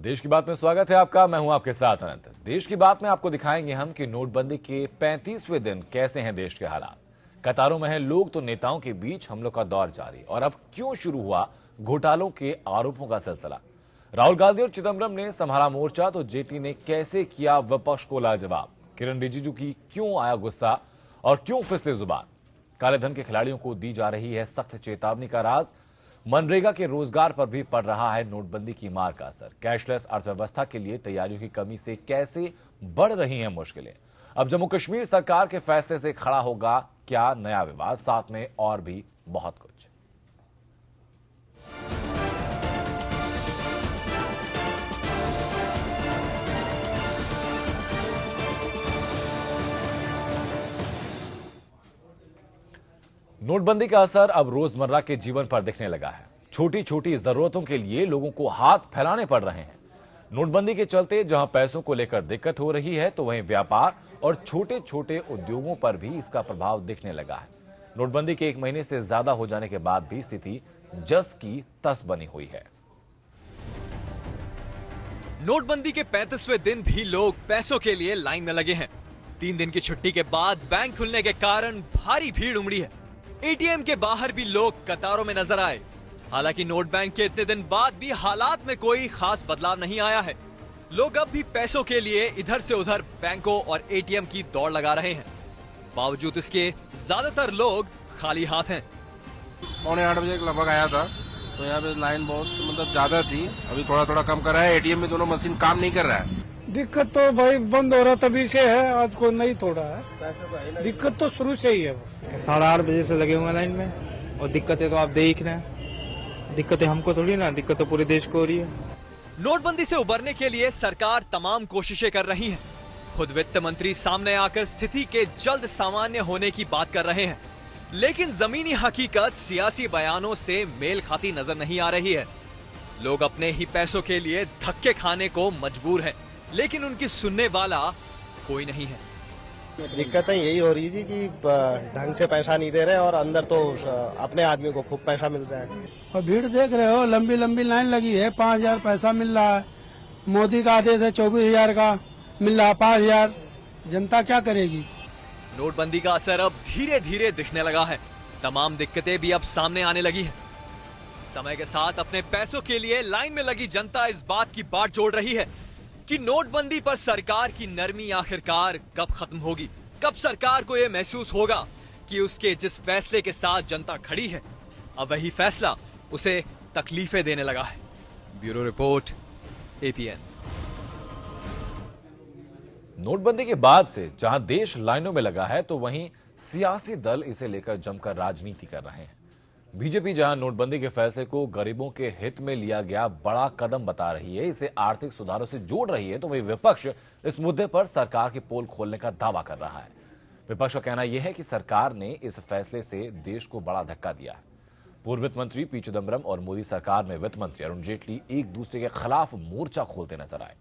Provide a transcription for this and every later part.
देश की बात में स्वागत है आपका। मैं हूं आपके साथ अनंत। देश की बात में आपको दिखाएंगे हम कि नोटबंदी के 35वें दिन कैसे हैं देश के हालात। कतारों में हैं लोग तो नेताओं के बीच हमलों का दौर जारी। और अब क्यों शुरू हुआ घोटालों के आरोपों का सिलसिला। राहुल गांधी और चिदंबरम ने संभाला मोर्चा तो जेटली ने कैसे किया विपक्ष को लाजवाब। किरण रिजिजू की क्यों आया गुस्सा और क्यों फिसले जुबान। काले धन के खिलाड़ियों को दी जा रही है सख्त चेतावनी का राज। मनरेगा के रोजगार पर भी पड़ रहा है नोटबंदी की मार का असर। कैशलेस अर्थव्यवस्था के लिए तैयारियों की कमी से कैसे बढ़ रही हैं मुश्किलें। अब जम्मू कश्मीर सरकार के फैसले से खड़ा होगा क्या नया विवाद, साथ में और भी बहुत कुछ। नोटबंदी का असर अब रोजमर्रा के जीवन पर दिखने लगा है। छोटी छोटी जरूरतों के लिए लोगों को हाथ फैलाने पड़ रहे हैं। नोटबंदी के चलते जहां पैसों को लेकर दिक्कत हो रही है तो वहीं व्यापार और छोटे छोटे उद्योगों पर भी इसका प्रभाव दिखने लगा है। नोटबंदी के 1 महीने से ज्यादा हो जाने के बाद भी स्थिति जस की तस बनी हुई है। नोटबंदी के 35वें दिन भी लोग पैसों के लिए लाइन में लगे हैं। 3 दिन की छुट्टी के बाद बैंक खुलने के कारण भारी भीड़ उमड़ी है। एटीएम के बाहर भी लोग कतारों में नजर आए। हालांकि नोट बैंक के इतने दिन बाद भी हालात में कोई खास बदलाव नहीं आया है। लोग अब भी पैसों के लिए इधर से उधर बैंकों और एटीएम की दौड़ लगा रहे हैं। बावजूद इसके ज्यादातर लोग खाली हाथ हैं। 7:45 के लगभग आया था तो यहाँ पे लाइन बहुत ज्यादा थी। अभी थोड़ा थोड़ा कम कर रहा है। एटीएम में दोनों मशीन काम नहीं कर रहा है। दिक्कत तो भाई बंद हो रहा तभी से है, आज को नहीं थोड़ा है। दिक्कत तो शुरू से ही है। 8:30 बजे से लगे हुए हैं लाइन में और दिक्कतें तो आप देख रहे हैं। दिक्कतें हमको थोड़ी ना, दिक्कत तो पूरे देश को हो रही है। नोटबंदी से उबरने के लिए सरकार तमाम कोशिशें कर रही है। खुद वित्त मंत्री सामने आकर स्थिति के जल्द सामान्य होने की बात कर रहे हैं, लेकिन जमीनी हकीकत सियासी बयानों से मेल खाती नजर नहीं आ रही है। लोग अपने ही पैसों के लिए धक्के खाने को मजबूर हैं, लेकिन उनकी सुनने वाला कोई नहीं है। दिक्कतें यही हो रही जी कि ढंग से पैसा नहीं दे रहे और अंदर तो अपने आदमी को खूब पैसा मिल रहा है। और भीड़ देख रहे हो, लंबी लंबी लाइन लगी है। 5,000 पैसा मिल रहा है। मोदी का आदेश है 24,000 का, मिल रहा 5,000। जनता क्या करेगी। नोटबंदी का असर अब धीरे धीरे दिखने लगा है। तमाम दिक्कतें भी अब सामने आने लगी हैं। समय के साथ अपने पैसों के लिए लाइन में लगी जनता इस बात की बाट जोड़ रही है कि नोटबंदी पर सरकार की नरमी आखिरकार कब खत्म होगी। कब सरकार को यह महसूस होगा कि उसके जिस फैसले के साथ जनता खड़ी है, अब वही फैसला उसे तकलीफें देने लगा है। Bureau report, APN. नोटबंदी के बाद से जहां देश लाइनों में लगा है तो वहीं सियासी दल इसे लेकर जमकर राजनीति कर रहे हैं। बीजेपी जहां नोटबंदी के फैसले को गरीबों के हित में लिया गया बड़ा कदम बता रही है, इसे आर्थिक सुधारों से जोड़ रही है, तो वही विपक्ष इस मुद्दे पर सरकार की पोल खोलने का दावा कर रहा है। विपक्ष का कहना यह है कि सरकार ने इस फैसले से देश को बड़ा धक्का दिया है। पूर्व वित्त मंत्री पी चिदंबरम और मोदी सरकार में वित्त मंत्री अरुण जेटली एक दूसरे के खिलाफ मोर्चा खोलते नजर आए।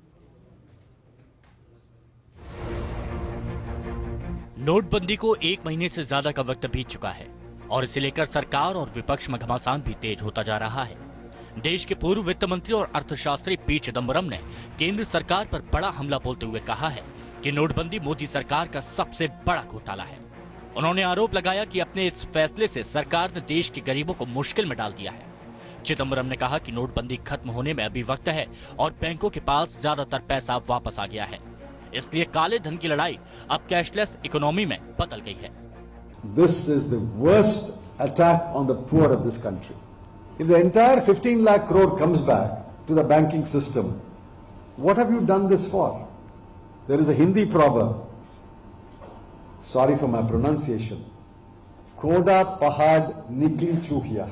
नोटबंदी को 1 महीने से ज्यादा का वक्त बीत चुका है और इसे लेकर सरकार और विपक्ष में घमासान भी तेज होता जा रहा है। देश के पूर्व वित्त मंत्री और अर्थशास्त्री पी चिदंबरम ने केंद्र सरकार पर बड़ा हमला बोलते हुए कहा है कि नोटबंदी मोदी सरकार का सबसे बड़ा घोटाला है। उन्होंने आरोप लगाया कि अपने इस फैसले से सरकार ने देश के गरीबों को मुश्किल में डाल दिया है। चिदंबरम ने कहा कि नोटबंदी खत्म होने में अभी वक्त है और बैंकों के पास ज्यादातर पैसा वापस आ गया है, इसलिए काले धन की लड़ाई अब कैशलेस इकोनॉमी में बदल गई है। This is the worst attack on the poor of this country. If the entire 15 lakh crore comes back to the banking system, what have you done this for? There is a Hindi proverb, sorry for my pronunciation, Koda Pahad Nikli Chuhiya.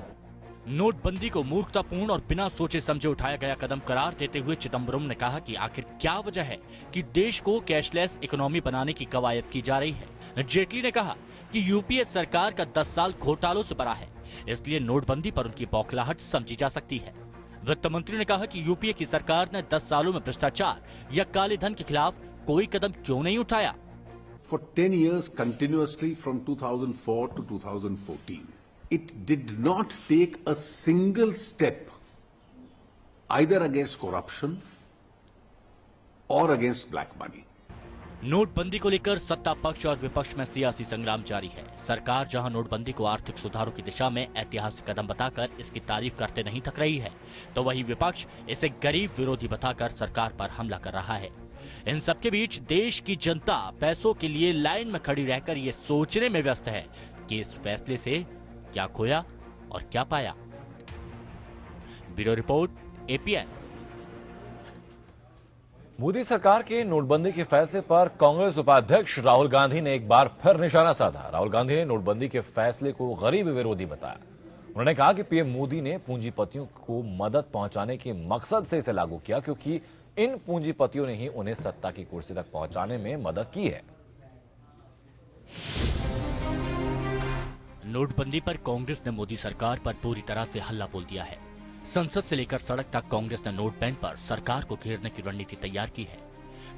नोटबंदी को मूर्खतापूर्ण और बिना सोचे समझे उठाया गया कदम करार देते हुए चिदंबरम ने कहा कि आखिर क्या वजह है कि देश को कैशलेस इकोनॉमी बनाने की कवायद की जा रही है। जेटली ने कहा कि यूपीए सरकार का 10 साल घोटालों से भरा है, इसलिए नोटबंदी पर उनकी बौखलाहट समझी जा सकती है। वित्त मंत्री ने कहा कि यूपीए की सरकार ने 10 सालों में भ्रष्टाचार या काले धन के खिलाफ कोई कदम क्यों नहीं उठाया। For 10 years continuously from 2004 to 2014. It did not take a single step either against corruption or against black money. नोटबंदी को लेकर सत्ता पक्ष और विपक्ष में सियासी संग्राम जारी है। सरकार जहां नोटबंदी को आर्थिक सुधारों की दिशा में ऐतिहासिक कदम बताकर इसकी तारीफ करते नहीं थक रही है, तो वहीं विपक्ष इसे गरीब विरोधी बताकर सरकार पर हमला कर रहा है। इन सबके बीच देश की जनता पैसों के लिए लाइन में खड़ी रहकर ये सोचने में व्यस्त है कि इस फैसले से क्या खोया और क्या पाया। Bureau report, APN। मोदी सरकार के नोटबंदी के फैसले पर कांग्रेस उपाध्यक्ष राहुल गांधी ने एक बार फिर निशाना साधा। राहुल गांधी ने नोटबंदी के फैसले को गरीब विरोधी बताया। उन्होंने कहा कि पीएम मोदी ने पूंजीपतियों को मदद पहुंचाने के मकसद से इसे लागू किया, क्योंकि इन पूंजीपतियों ने ही उन्हें सत्ता की कुर्सी तक पहुंचाने में मदद की है। नोटबंदी पर कांग्रेस ने मोदी सरकार पर पूरी तरह से हल्ला बोल दिया है। संसद से लेकर सड़क तक कांग्रेस ने नोट बैन पर सरकार को घेरने की रणनीति तैयार की है।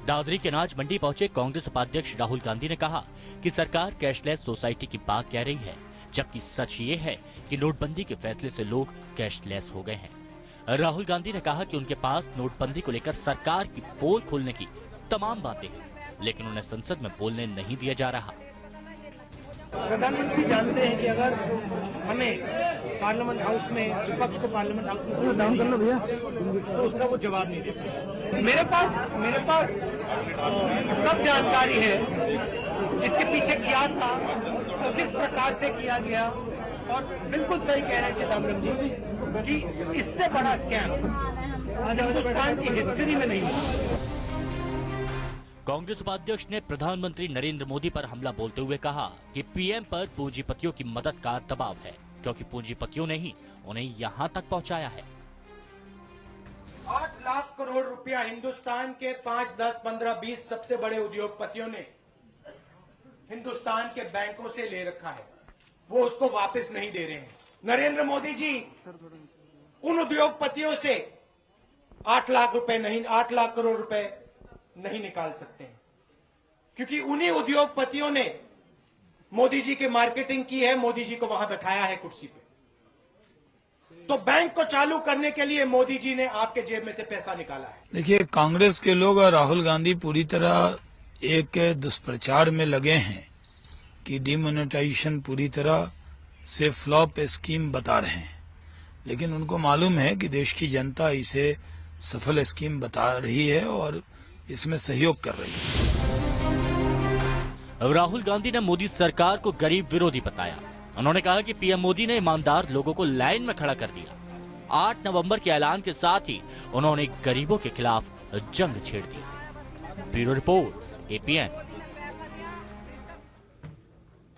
दादरी के अनाज मंडी पहुंचे कांग्रेस उपाध्यक्ष राहुल गांधी ने कहा कि सरकार कैशलेस सोसाइटी की बात कह रही है, जबकि सच ये है कि नोटबंदी के फैसले से लोग कैशलेस हो गए हैं। राहुल गांधी ने कहा कि उनके पास नोटबंदी को लेकर सरकार की पोल खोलने की तमाम बातें हैं, लेकिन उन्हें संसद में बोलने नहीं दिया जा रहा। प्रधानमंत्री जानते हैं कि अगर हमें पार्लियामेंट हाउस में, विपक्ष को पार्लियामेंट हाउस में डाउन करना भैया, तो उसका वो जवाब नहीं देते। मेरे पास सब जानकारी है इसके पीछे क्या था, तो किस प्रकार से किया गया, और बिल्कुल सही कह रहे हैं चिदम्बरम जी कि इससे बड़ा स्कैम हिंदुस्तान की हिस्ट्री में नहीं हुआ। कांग्रेस उपाध्यक्ष ने प्रधानमंत्री नरेंद्र मोदी पर हमला बोलते हुए कहा कि पीएम पर पूंजीपतियों की मदद का दबाव है, क्योंकि पूंजीपतियों ने ही उन्हें यहां तक पहुंचाया है। 8 लाख करोड़ रुपया हिंदुस्तान के 5, 10, 15, 20 सबसे बड़े उद्योगपतियों ने हिंदुस्तान के बैंकों से ले रखा है, वो उसको वापस नहीं दे रहे हैं। नरेंद्र मोदी जी उन उद्योगपतियों से 8 लाख करोड़ रुपए नहीं निकाल सकते हैं, क्योंकि उन्हीं उद्योगपतियों ने मोदी जी की मार्केटिंग की है, मोदी जी को वहां बैठाया है कुर्सी पे। तो बैंक को चालू करने के लिए मोदी जी ने आपके जेब में से पैसा निकाला है। देखिए, कांग्रेस के लोग और राहुल गांधी पूरी तरह एक दुष्प्रचार में लगे हैं कि डिमोनेटाइजेशन पूरी तरह से फ्लॉप स्कीम बता रहे हैं, लेकिन उनको मालूम है कि देश की जनता इसे सफल स्कीम बता रही है और इसमें सहयोग कर रही है। राहुल गांधी ने मोदी सरकार को गरीब विरोधी बताया। उन्होंने कहा कि पीएम मोदी ने ईमानदार लोगों को लाइन में खड़ा कर दिया। 8 नवंबर के ऐलान के साथ ही उन्होंने गरीबों के खिलाफ जंग छेड़ दी। Bureau report, APN।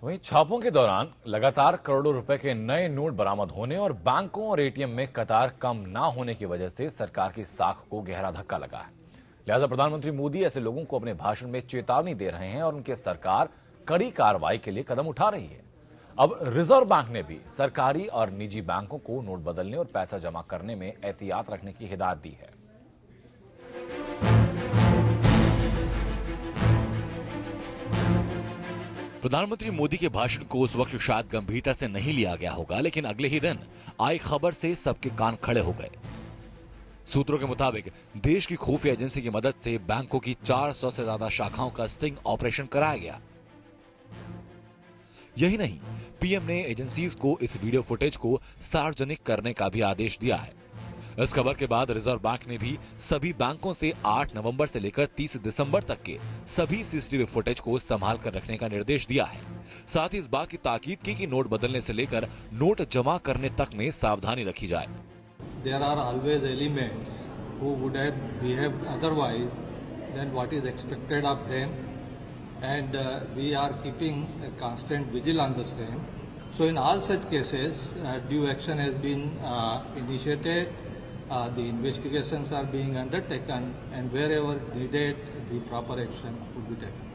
वहीं छापों के दौरान लगातार करोड़ों रुपए के नए नोट बरामद होने और बैंकों और ATM में कतार कम ना होने की वजह से सरकार की साख को गहरा धक्का लगा है। लिहाजा प्रधानमंत्री मोदी ऐसे लोगों को अपने भाषण में चेतावनी दे रहे हैं और उनकी सरकार कड़ी कार्रवाई के लिए कदम उठा रही है। अब रिजर्व बैंक ने भी सरकारी और निजी बैंकों को नोट बदलने और पैसा जमा करने में एहतियात रखने की हिदायत दी है। प्रधानमंत्री मोदी के भाषण को उस वक्त शायद गंभीरता से नहीं लिया गया होगा, लेकिन अगले ही दिन आई खबर से सबके कान खड़े हो गए। सूत्रों के मुताबिक देश की खुफिया एजेंसी की मदद से बैंकों की 400 से ज्यादा शाखाओं का स्टिंग ऑपरेशन कराया गया। यही नहीं, पीएम ने एजेंसीज को इस वीडियो फुटेज को सार्वजनिक करने का भी आदेश दिया है। इस खबर के बाद रिजर्व बैंक ने भी सभी बैंकों से 8 नवंबर से लेकर 30 दिसंबर तक के सभी सीसीटीवी फुटेज को संभाल कर रखने का निर्देश दिया है। साथ ही इस बात की ताकीद की कि नोट बदलने से लेकर नोट जमा करने तक में सावधानी रखी जाए। There are always elements who would have behaved otherwise than what is expected of them, and we are keeping a constant vigil on the same. So in all such cases, due action has been initiated, the investigations are being undertaken, and wherever needed, the proper action would be taken.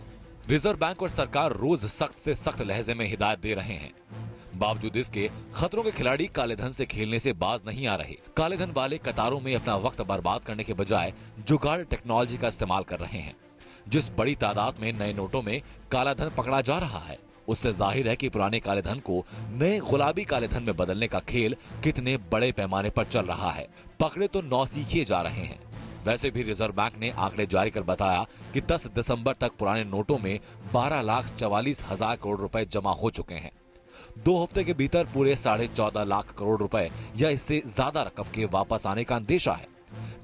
Reserve bank और सरकार रोज सख्त से सख्त लहजे में हिदायत दे रहे हैं। बावजूद इसके खतरों के खिलाड़ी काले धन से खेलने से बाज नहीं आ रहे। काले धन वाले कतारों में अपना वक्त बर्बाद करने के बजाय जुगाड़ टेक्नोलॉजी का इस्तेमाल कर रहे हैं। जिस बड़ी तादाद में नए नोटों में काला धन पकड़ा जा रहा है, उससे जाहिर है कि पुराने काले धन को नए गुलाबी काले धन में बदलने का खेल कितने बड़े पैमाने पर चल रहा है। पकड़े तो नौसिखिए जा रहे हैं। वैसे भी रिजर्व बैंक ने आंकड़े जारी कर बताया कि 10 दिसंबर तक पुराने नोटों में 12,44,000 करोड़ रुपए जमा हो चुके हैं। 2 हफ्ते के भीतर पूरे 14.5 लाख करोड़ रुपए या इससे ज्यादा रकम के वापस आने का अंदेशा है,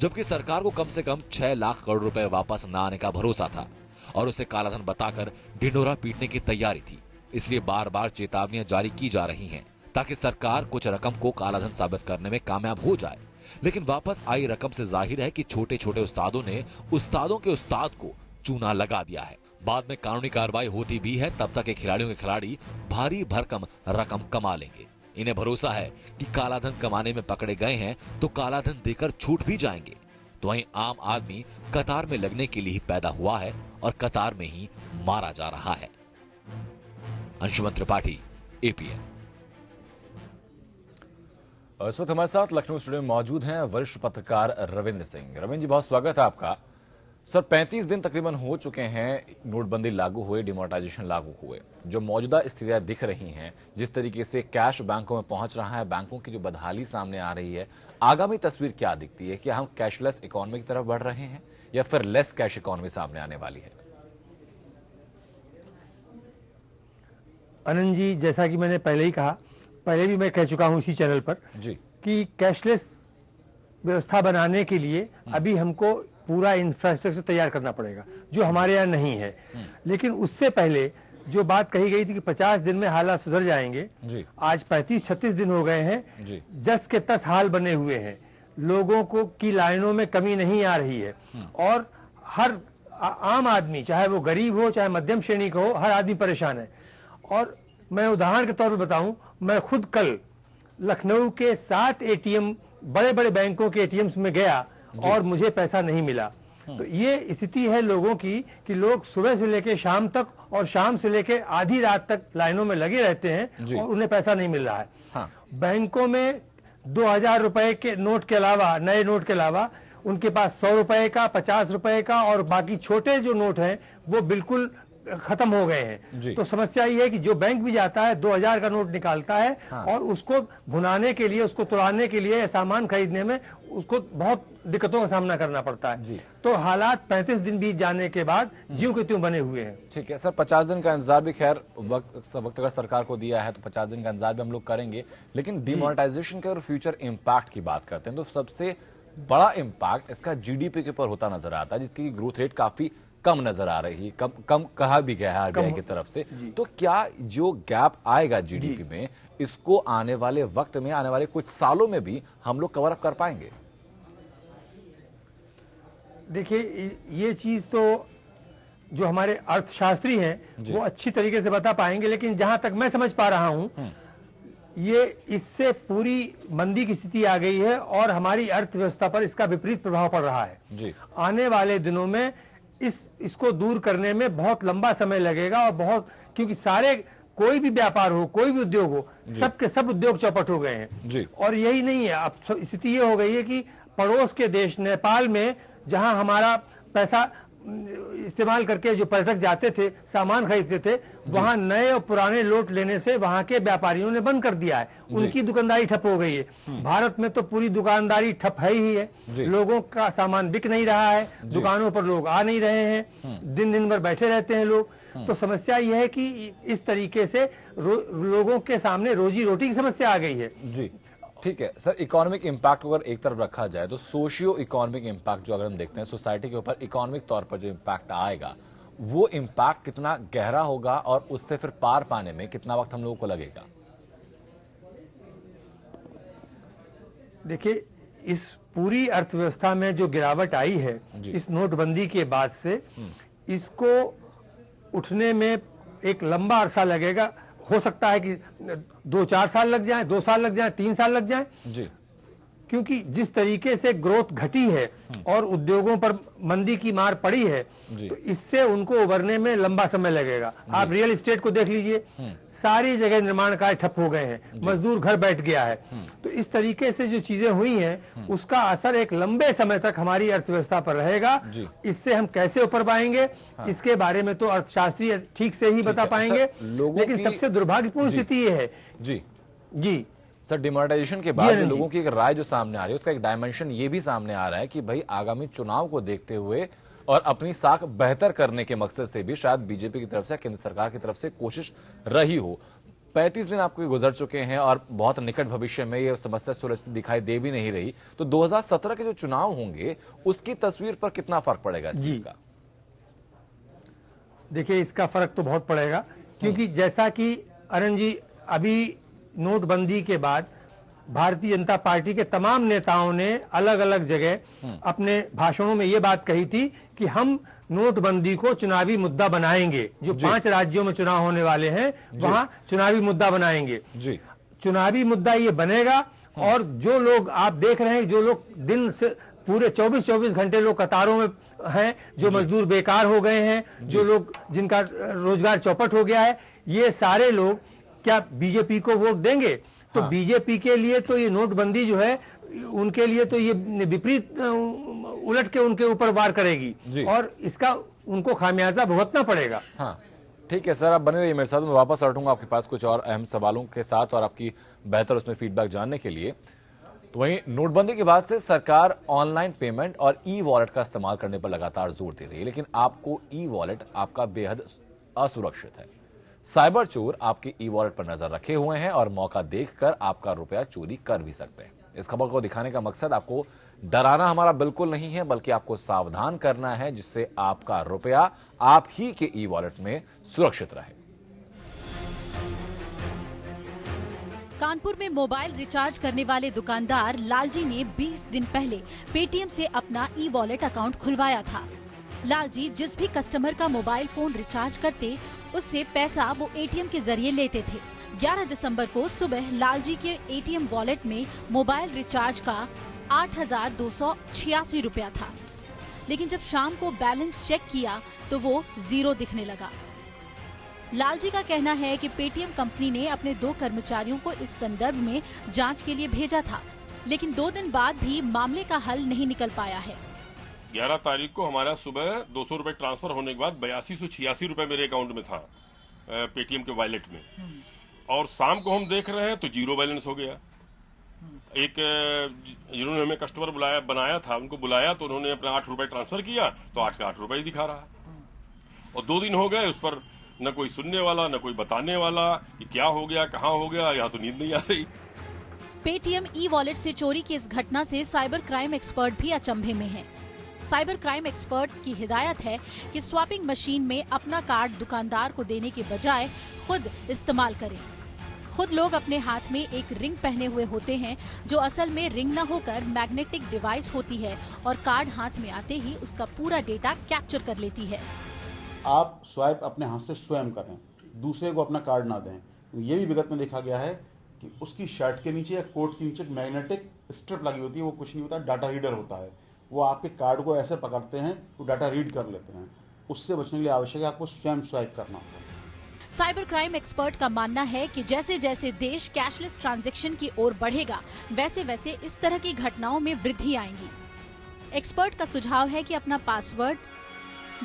जबकि सरकार को कम से कम 6 लाख करोड़ रुपए वापस न आने का भरोसा था और उसे कालाधन बताकर ढिंढोरा पीटने की तैयारी थी। इसलिए बार बार चेतावनियां जारी की जा रही हैं ताकि सरकार कुछ रकम को कालाधन साबित करने में कामयाब हो जाए। लेकिन वापस आई रकम से जाहिर है कि छोटे छोटे उस्तादों ने उस्तादों के उस्ताद को चूना लगा दिया है। बाद में कानूनी कार्रवाई होती भी है, तब तक के खिलाड़ियों के खिलाड़ी भारी भरकम रकम कमा लेंगे। इन्हें भरोसा है कि कालाधन कमाने में पकड़े गए हैं तो कालाधन देकर छूट भी जाएंगे। तो वहीं आम आदमी कतार में लगने के लिए ही पैदा हुआ है और कतार में ही मारा जा रहा है। अंशुमन त्रिपाठी, एपीएन। इस वक्त हमारे साथ लखनऊ स्टूडियो में मौजूद हैं वरिष्ठ पत्रकार रविंद्र सिंह। रविंद्र जी, बहुत स्वागत है आपका। सर, 35 दिन तकरीबन हो चुके हैं नोटबंदी लागू हुए, डिमोनेटाइजेशन लागू हुए। जो मौजूदा स्थितियां दिख रही हैं, जिस तरीके से कैश बैंकों में पहुंच रहा है, बैंकों की जो बदहाली सामने आ रही है, आगामी तस्वीर क्या दिखती है? क्या हम कैशलेस इकोनॉमी की तरफ बढ़ रहे हैं या फिर लेस कैश इकोनॉमी सामने आने वाली है? आनंद जी, जैसा कि मैंने पहले ही कहा, पहले भी मैं कह चुका हूं इसी चैनल पर जी कि कैशलेस व्यवस्था बनाने के लिए अभी हमको पूरा इंफ्रास्ट्रक्चर तैयार करना पड़ेगा, जो हमारे यहाँ नहीं है। लेकिन उससे पहले जो बात कही गई थी कि 50 दिन में हालात सुधर जाएंगे, जी। आज 35-36 दिन हो गए हैं जी। जस के तस हाल बने हुए हैं। लोगों को की लाइनों में कमी नहीं आ रही है और हर आम आदमी, चाहे वो गरीब हो चाहे मध्यम श्रेणी का हो, हर आदमी परेशान है। और मैं उदाहरण के तौर पर बताऊं, मैं खुद कल लखनऊ के 7 एटीएम, बड़े बड़े बैंकों के एटीएम्स में गया और मुझे पैसा नहीं मिला। तो ये स्थिति है लोगों की कि लोग सुबह से लेकर शाम तक और शाम से लेकर आधी रात तक लाइनों में लगे रहते हैं और उन्हें पैसा नहीं मिल रहा है। हाँ। बैंकों में 2000 रुपए के नोट के अलावा, नए नोट के अलावा उनके पास 100 रुपए का, 50 रुपए का और बाकी छोटे जो नोट हैं वो बिल्कुल खत्म हो गए हैं। तो समस्या ये है कि जो बैंक भी जाता है 2000 का नोट निकालता है और उसको भुनाने के लिए, उसको तोड़ाने के लिए, सामान खरीदने में उसको बहुत दिक्कतों का सामना करना पड़ता है। तो हालात 35 दिन बीत जाने के बाद ज्यों के त्यों बने हुए हैं। ठीक है सर, 50 दिन का इंतजार भी खैर वक्त अगर सरकार को दिया है तो 50 दिन का इंतजार भी हम लोग करेंगे। लेकिन डिमोनेटाइजेशन के और फ्यूचर इम्पैक्ट की बात करते हैं तो सबसे बड़ा इम्पैक्ट इसका जीडीपी के ऊपर होता नजर आता है, जिसकी ग्रोथ रेट काफी कम नजर आ रही है, कम कहा भी गया है आरबीआई की तरफ से। तो क्या जो गैप आएगा जीडीपी में, इसको आने वाले वक्त में, आने वाले कुछ सालों में भी हम लोग कवर अप कर पाएंगे? देखिए, ये चीज तो जो हमारे अर्थशास्त्री हैं वो अच्छी तरीके से बता पाएंगे, लेकिन जहां तक मैं समझ पा रहा हूं, ये इससे पूरी मंदी की स्थिति आ गई है और हमारी अर्थव्यवस्था पर इसका विपरीत प्रभाव पड़ रहा है। जी। आने वाले दिनों में इसको दूर करने में बहुत लंबा समय लगेगा और बहुत, क्योंकि सारे, कोई भी व्यापार हो, कोई भी उद्योग हो, सब के सब उद्योग चौपट हो गए हैं। जी। और यही नहीं है, अब स्थिति ये हो गई है कि पड़ोस के देश नेपाल में, जहां हमारा पैसा इस्तेमाल करके जो पर्यटक जाते थे, सामान खरीदते थे, वहां नए और पुराने नोट लेने से वहां के व्यापारियों ने बंद कर दिया है। उनकी दुकानदारी ठप हो गई है। भारत में तो पूरी दुकानदारी ठप है ही है। लोगों का सामान बिक नहीं रहा है, दुकानों पर लोग आ नहीं रहे हैं, दिन दिन भर बैठे रहते हैं लोग। तो समस्या यह है कि इस तरीके से लोगों के सामने रोजी रोटी की समस्या आ गई है। जी, ठीक है सर। इकोनॉमिक इम्पैक्ट को अगर एक तरफ रखा जाए तो सोशियो इकोनॉमिक इम्पैक्ट जो अगर हम देखते हैं सोसाइटी के ऊपर इकोनॉमिक तौर पर जो इम्पैक्ट आएगा, वो इम्पैक्ट कितना गहरा होगा और उससे फिर पार पाने में कितना वक्त हम लोगों को लगेगा? देखिए, इस पूरी अर्थव्यवस्था में जो गिरावट आई है इस नोटबंदी के बाद से, इसको उठने में एक लंबा अरसा लगेगा। हो सकता है कि 2-4 साल लग जाए, 2 साल लग जाए, 3 साल लग जाए। जी। क्योंकि जिस तरीके से ग्रोथ घटी है और उद्योगों पर मंदी की मार पड़ी है, तो इससे उनको उभरने में लंबा समय लगेगा। आप रियल एस्टेट को देख लीजिए, सारी जगह निर्माण कार्य ठप हो गए हैं, मजदूर घर बैठ गया है। तो इस तरीके से जो चीजें हुई हैं, उसका असर एक लंबे समय तक हमारी अर्थव्यवस्था पर रहेगा। इससे हम कैसे ऊपर पाएंगे, इसके बारे में तो अर्थशास्त्री ठीक से ही बता पाएंगे। लेकिन सबसे दुर्भाग्यपूर्ण स्थिति ये है जी सर, डिमोनेटाइजेशन के बाद जो लोगों की एक राय जो सामने आ रही है, उसका एक डायमेंशन ये भी सामने आ रहा है कि भाई आगामी चुनाव को देखते हुए और अपनी साख बेहतर करने के मकसद से भी शायद बीजेपी की तरफ से, केंद्र सरकार की तरफ से कोशिश रही हो। 35 दिन आपको गुजर चुके हैं और बहुत निकट भविष्य में ये समस्या सुलझती दिखाई दे भी नहीं रही, तो 2017 के जो चुनाव होंगे उसकी तस्वीर पर कितना फर्क पड़ेगा इस चीज का? देखिए, इसका फर्क तो बहुत पड़ेगा, क्योंकि जैसा कि अरुण जी, अभी नोटबंदी के बाद भारतीय जनता पार्टी के तमाम नेताओं ने अलग अलग जगह अपने भाषणों में ये बात कही थी कि हम नोटबंदी को चुनावी मुद्दा बनाएंगे। जो 5 राज्यों में चुनाव होने वाले हैं वहां चुनावी मुद्दा बनाएंगे जी। चुनावी मुद्दा ये बनेगा और जो लोग आप देख रहे हैं, जो लोग दिन से पूरे 24-24 घंटे लोग कतारों में हैं, जो मजदूर बेकार हो गए हैं, जो लोग जिनका रोजगार चौपट हो गया है, ये सारे लोग क्या बीजेपी को वोट देंगे? तो बीजेपी के लिए तो ये नोटबंदी जो है, उनके लिए तो ये विपरीत उलट के उनके ऊपर वार करेगी और इसका उनको खामियाजा भुगतना पड़ेगा। हाँ, ठीक है सर, आप बने रहिए मेरे साथ। मैं वापस लौटूंगा आपके पास कुछ और अहम सवालों के साथ और आपकी बेहतर उसमें फीडबैक जानने के लिए। तो वहीं नोटबंदी के बाद से सरकार ऑनलाइन पेमेंट और ई वॉलेट का इस्तेमाल करने पर लगातार जोर दे रही है, लेकिन आपको ई वॉलेट आपका बेहद असुरक्षित है। साइबर चोर आपके ई वॉलेट पर नजर रखे हुए हैं और मौका देखकर आपका रुपया चोरी कर भी सकते हैं। इस खबर को दिखाने का मकसद आपको डराना हमारा बिल्कुल नहीं है, बल्कि आपको सावधान करना है, जिससे आपका रुपया आप ही के ई वॉलेट में सुरक्षित रहे। कानपुर में मोबाइल रिचार्ज करने वाले दुकानदार लालजी ने 20 दिन पहले पेटीएम से अपना ई वॉलेट अकाउंट खुलवाया था। लालजी जिस भी कस्टमर का मोबाइल फोन रिचार्ज करते, उससे पैसा वो एटीएम के जरिए लेते थे। 11 दिसंबर को सुबह लालजी के एटीएम वॉलेट में मोबाइल रिचार्ज का 8,286 रुपया था, लेकिन जब शाम को बैलेंस चेक किया तो वो 0 दिखने लगा। लालजी का कहना है कि पेटीएम कंपनी ने अपने 2 कर्मचारियों को इस संदर्भ में जांच के लिए भेजा था, लेकिन 2 दिन बाद भी मामले का हल नहीं निकल पाया है। 11 तारीख को हमारा सुबह 200 रुपए ट्रांसफर होने के बाद 8286 रुपए मेरे अकाउंट में था पेटीएम के वॉलेट में, और शाम को हम देख रहे हैं तो 0 बैलेंस हो गया। एक जिन्होंने हमें कस्टमर बनाया था, उनको बुलाया तो उन्होंने अपना 8 रुपए ट्रांसफर किया तो 8 के 8 रुपए ही दिखा रहा, और 2 दिन हो गए उस पर न कोई सुनने वाला न कोई बताने वाला कि क्या हो गया, कहाँ हो गया, यहाँ तो नींद नहीं आ रही। पेटीएम ई वॉलेट से चोरी की इस घटना से साइबर क्राइम एक्सपर्ट भी अचंभे में हैं। साइबर क्राइम एक्सपर्ट की हिदायत है कि स्वैपिंग मशीन में अपना कार्ड दुकानदार को देने के बजाय खुद इस्तेमाल करें। खुद लोग अपने हाथ में एक रिंग पहने हुए होते हैं, जो असल में रिंग न होकर मैग्नेटिक डिवाइस होती है और कार्ड हाथ में आते ही उसका पूरा डेटा कैप्चर कर लेती है। आप स्वाइप अपने हाथ से स्वयं करें, दूसरे को अपना कार्ड ना दें। ये भी विगत में देखा गया है कि उसकी शर्ट के नीचे या कोट के नीचे मैग्नेटिक स्ट्रिप लगी होती है, वो कुछ नहीं होता, डाटा रीडर होता है। वो आपके कार्ड को ऐसे पकड़ते हैं, वो डाटा रीड कर लेते हैं। उससे बचने के लिए आवश्यक है आपको स्वयं स्वाइप करना होगा। साइबर क्राइम एक्सपर्ट का मानना है कि जैसे जैसे देश कैशलेस ट्रांजैक्शन की ओर बढ़ेगा, वैसे वैसे इस तरह की घटनाओं में वृद्धि आएगी। एक्सपर्ट का सुझाव है कि अपना पासवर्ड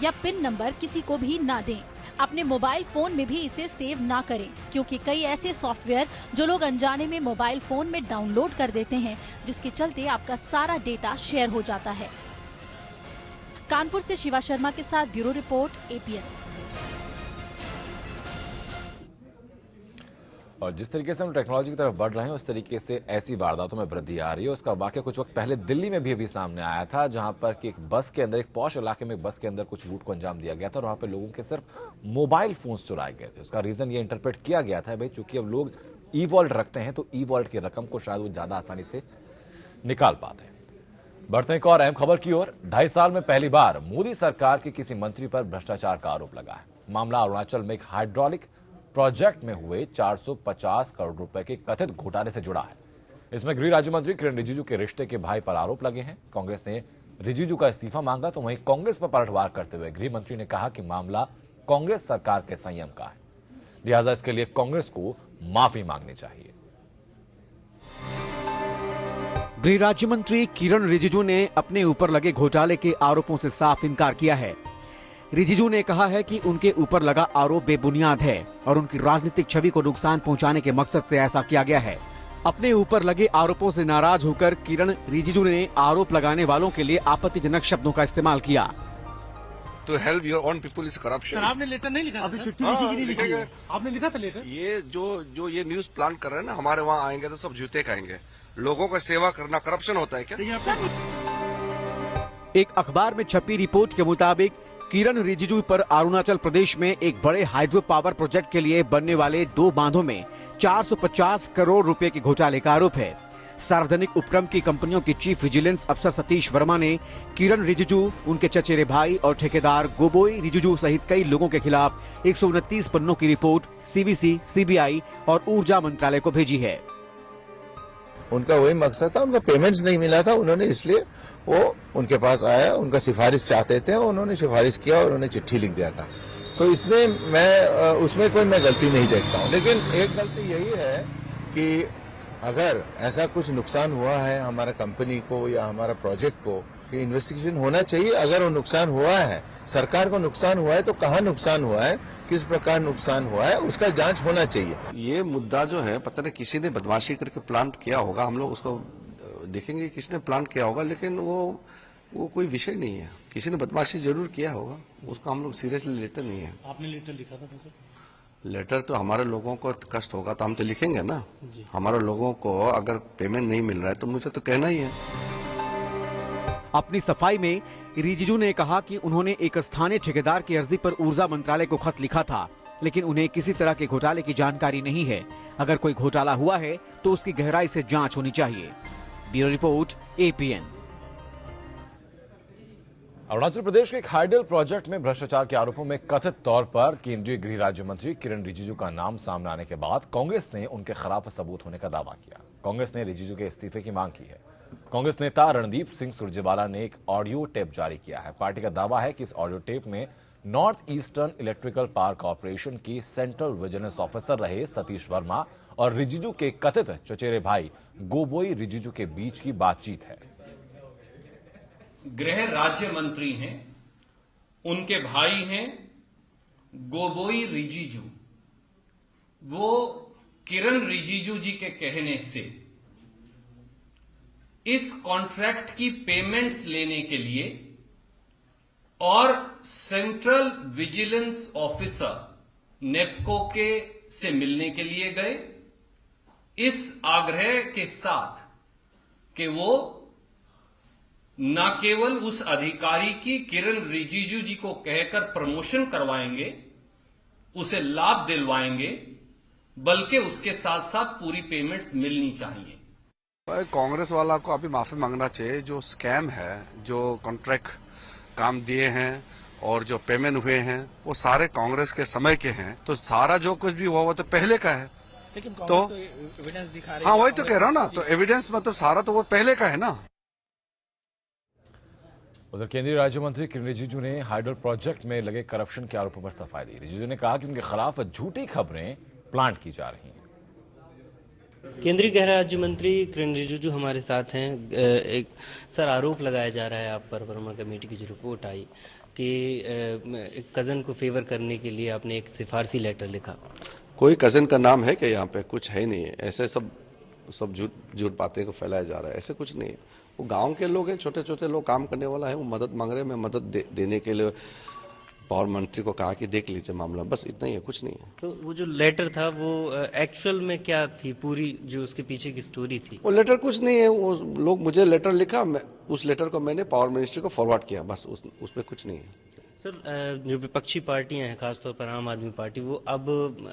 या पिन नंबर किसी को भी ना दें। अपने मोबाइल फोन में भी इसे सेव ना करें, क्योंकि कई ऐसे सॉफ्टवेयर जो लोग अनजाने में मोबाइल फोन में डाउनलोड कर देते हैं, जिसके चलते आपका सारा डेटा शेयर हो जाता है। कानपुर से शिवा शर्मा के साथ ब्यूरो रिपोर्ट, एपीएन। और जिस तरीके से हम टेक्नोलॉजी की तरफ बढ़ रहे हैं, उस तरीके से ऐसी वारदातों में वृद्धि आ रही है। उसका वाकया कुछ वक्त पहले दिल्ली में भी अभी सामने आया था, जहां पर कि एक बस के अंदर, एक पॉश इलाके में बस के अंदर कुछ लूट को अंजाम दिया गया था और वहां पर लोगों के सिर्फ मोबाइल फोन्स चुराए गए थे। उसका रीजन ये इंटरप्रेट किया गया था, भाई चूंकि अब लोग ई वॉलेट रखते हैं तो ई वॉलेट की रकम को शायद वो ज्यादा आसानी से निकाल पाते हैं। बढ़ते हैं एक और अहम खबर की ओर। 2.5 साल में पहली बार मोदी सरकार के किसी मंत्री पर भ्रष्टाचार का आरोप लगा है। मामला अरुणाचल में एक हाइड्रोलिक प्रोजेक्ट में हुए 450 करोड़ रुपए के कथित घोटाले से जुड़ा है। इसमें गृह राज्य मंत्री किरण रिजिजू के रिश्ते के भाई पर आरोप लगे हैं। कांग्रेस ने रिजिजू का इस्तीफा मांगा, तो वहीं कांग्रेस पर पलटवार करते हुए गृह मंत्री ने कहा कि मामला कांग्रेस सरकार के संयम का है, लिहाजा इसके लिए कांग्रेस को माफी मांगनी चाहिए। गृह राज्य मंत्री किरण रिजिजू ने अपने ऊपर लगे घोटाले के आरोपों से साफ इनकार किया है। रिजिजू ने कहा है कि उनके ऊपर लगा आरोप बेबुनियाद है और उनकी राजनीतिक छवि को नुकसान पहुंचाने के मकसद से ऐसा किया गया है। अपने ऊपर लगे आरोपों से नाराज होकर किरण रिजिजू ने आरोप लगाने वालों के लिए आपत्तिजनक शब्दों का इस्तेमाल किया। To help your own people is corruption. Sir आपने लेटर नहीं लिखा? अभी चिट्ठी लिखी कि नहीं लिखी है? आपने लिखा था लेटर? ये जो ये न्यूज प्लान कर रहे हैं ना, हमारे वहाँ आएंगे तो सब जूते खाएंगे। लोगों का सेवा करना करप्शन होता है क्या? एक अखबार में छपी रिपोर्ट के मुताबिक किरण रिजिजू पर अरुणाचल प्रदेश में एक बड़े हाइड्रो पावर प्रोजेक्ट के लिए बनने वाले 2 बांधों में 450 करोड़ रुपए के घोटाले का आरोप है। सार्वजनिक उपक्रम की कंपनियों के चीफ विजिलेंस अफसर सतीश वर्मा ने किरण रिजिजू, उनके चचेरे भाई और ठेकेदार गोबोई रिजिजू सहित कई लोगों के खिलाफ 129 पन्नों की रिपोर्ट सीबीसी, सीबीआई और ऊर्जा मंत्रालय को भेजी है। उनका वही मकसद था, उनका पेमेंट्स नहीं मिला था, उन्होंने इसलिए वो उनके पास आया, उनका सिफारिश चाहते थे, उन्होंने सिफारिश किया और उन्होंने चिट्ठी लिख दिया था। तो इसमें उसमें कोई मैं गलती नहीं देखता हूँ, लेकिन एक गलती यही है कि अगर ऐसा कुछ नुकसान हुआ है हमारा कंपनी को या हमारा प्रोजेक्ट को, कि इन्वेस्टिगेशन होना चाहिए। अगर वो नुकसान हुआ है, सरकार को नुकसान हुआ है, तो कहाँ नुकसान हुआ है, किस प्रकार नुकसान हुआ है, उसका जांच होना चाहिए। ये मुद्दा जो है, पता नहीं किसी ने बदमाशी करके प्लान किया होगा, हम लोग उसको देखेंगे किसने प्लान किया होगा, लेकिन वो कोई विषय नहीं है। किसी ने बदमाशी जरूर किया होगा, उसको हम लोग सीरियसली लेते नहीं है। आपने लेटर लिखा था सर? लेटर तो हमारे लोगों को कष्ट होगा तो हम तो लिखेंगे ना। हमारे लोगों को अगर पेमेंट नहीं मिल रहा है तो मुझे तो कहना ही है। अपनी सफाई में रिजिजू ने कहा कि उन्होंने एक स्थानीय ठेकेदार की अर्जी पर ऊर्जा मंत्रालय को खत लिखा था, लेकिन उन्हें किसी तरह के घोटाले की जानकारी नहीं है। अगर कोई घोटाला हुआ है तो उसकी गहराई से जांच होनी चाहिए। Bureau report, APN. Arunachal Pradesh के एक हाइडल प्रोजेक्ट में भ्रष्टाचार के आरोपों में कथित तौर पर केंद्रीय गृह राज्य मंत्री किरण रिजिजू का नाम सामने आने के बाद कांग्रेस ने उनके खिलाफ सबूत होने का दावा किया। कांग्रेस ने रिजिजू के इस्तीफे की मांग की है। कांग्रेस नेता रणदीप सिंह सुरजेवाला ने एक ऑडियो टेप जारी किया है। पार्टी का दावा है कि इस ऑडियो टेप में north eastern electrical power corporation की सेंट्रल विजिलेंस ऑफिसर रहे सतीश वर्मा और रिजिजू के कथित चचेरे भाई गोबोई रिजिजू के बीच की बातचीत है। गृह राज्य मंत्री हैं, उनके भाई हैं गोबोई रिजिजू। वो किरण रिजिजू जी के कहने से इस कॉन्ट्रैक्ट की पेमेंट्स लेने के लिए और सेंट्रल विजिलेंस ऑफिसर नेपको के से मिलने के लिए गए, इस आग्रह के साथ कि वो न केवल उस अधिकारी की किरण रिजिजू जी को कहकर प्रमोशन करवाएंगे, उसे लाभ दिलवाएंगे, बल्कि उसके साथ साथ पूरी पेमेंट्स मिलनी चाहिए। कांग्रेस वाला को अभी माफी मांगना चाहिए। जो स्कैम है, जो कॉन्ट्रैक्ट काम दिए हैं और जो पेमेंट हुए हैं, वो सारे कांग्रेस के समय के हैं। तो सारा जो कुछ भी हुआ वो तो पहले का है। लेकिन तो एविडेंस दिखा रही है। हाँ, वही तो कह रहा हूँ ना। तो एविडेंस मतलब सारा तो वो पहले का है ना। उधर केंद्रीय राज्य मंत्री किरण रिजिजू ने हाइडल प्रोजेक्ट में लगे करप्शन के आरोपों पर सफाई दी। रिजिजू ने कहा कि उनके खिलाफ झूठी खबरें प्लांट की जा रही हैं। केंद्रीय गृह राज्य मंत्री किरण रिजिजू हमारे साथ हैं। एक सर आरोप लगाया जा रहा है आप पर, वर्मा कमेटी की जो रिपोर्ट आई कि एक कज़न को फेवर करने के लिए आपने एक सिफारसी लेटर लिखा। कोई कजन का नाम है कि यहाँ पे कुछ है ही नहीं है। ऐसे सब झूठ बातें को फैलाया जा रहा है। ऐसे कुछ नहीं है। वो गांव के लोग हैं, छोटे छोटे लोग, काम करने वाला है। वो मदद मांग रहे हैं। मैं मदद देने के लिए पावर मंत्री को कहा कि देख लीजिए मामला, बस इतना ही है, कुछ नहीं है। तो वो जो लेटर था वो एक्चुअल में क्या थी, पूरी जो उसके पीछे की स्टोरी थी? वो लेटर कुछ नहीं है। वो लोग मुझे लेटर लिखा, उस लेटर को मैंने पावर मिनिस्ट्री को फॉरवर्ड किया, बस उसमें कुछ नहीं है। सर जो विपक्षी पार्टियां हैं, खासतौर पर आम आदमी पार्टी, वो अब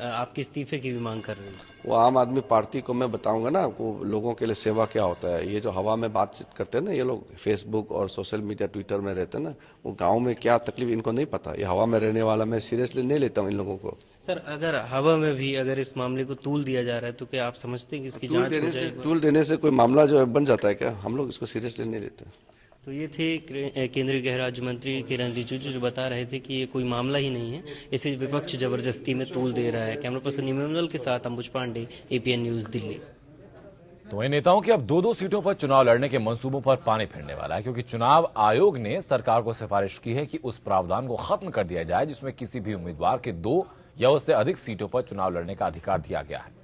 आपके इस्तीफे की भी मांग कर रही है। वो आम आदमी पार्टी को मैं बताऊंगा ना, वो लोगों के लिए सेवा क्या होता है। ये जो हवा में बातचीत करते हैं ना ये लोग, फेसबुक और सोशल मीडिया, ट्विटर में रहते हैं ना, वो गांव में क्या तकलीफ इनको नहीं पता। ये हवा में रहने वाला मैं सीरियसली नहीं लेता हूँ इन लोगों को। सर अगर हवा में भी अगर इस मामले को तूल दिया जा रहा है तो क्या आप समझते हैं कि इसकी जांच हो जाएगी? तूल देने से कोई मामला जो है बन जाता है क्या? हम लोग इसको सीरियसली नहीं लेते। तो ये थे केंद्रीय गृह राज्य मंत्री किरण रिजिजू जो बता रहे थे कि ये कोई मामला ही नहीं है, इसे विपक्ष जबरदस्ती में तूल दे रहा है। कैमरा पर्सन इमैनुअल के साथ अंबुज पांडे, एपीएन न्यूज, दिल्ली। तो इन नेताओं के अब 2-2 सीटों पर चुनाव लड़ने के मंसूबों पर पानी फिरने वाला है, क्योंकि चुनाव आयोग ने सरकार को सिफारिश की है कि उस प्रावधान को खत्म कर दिया जाए जिसमें किसी भी उम्मीदवार के 2 या उससे अधिक सीटों पर चुनाव लड़ने का अधिकार दिया गया है।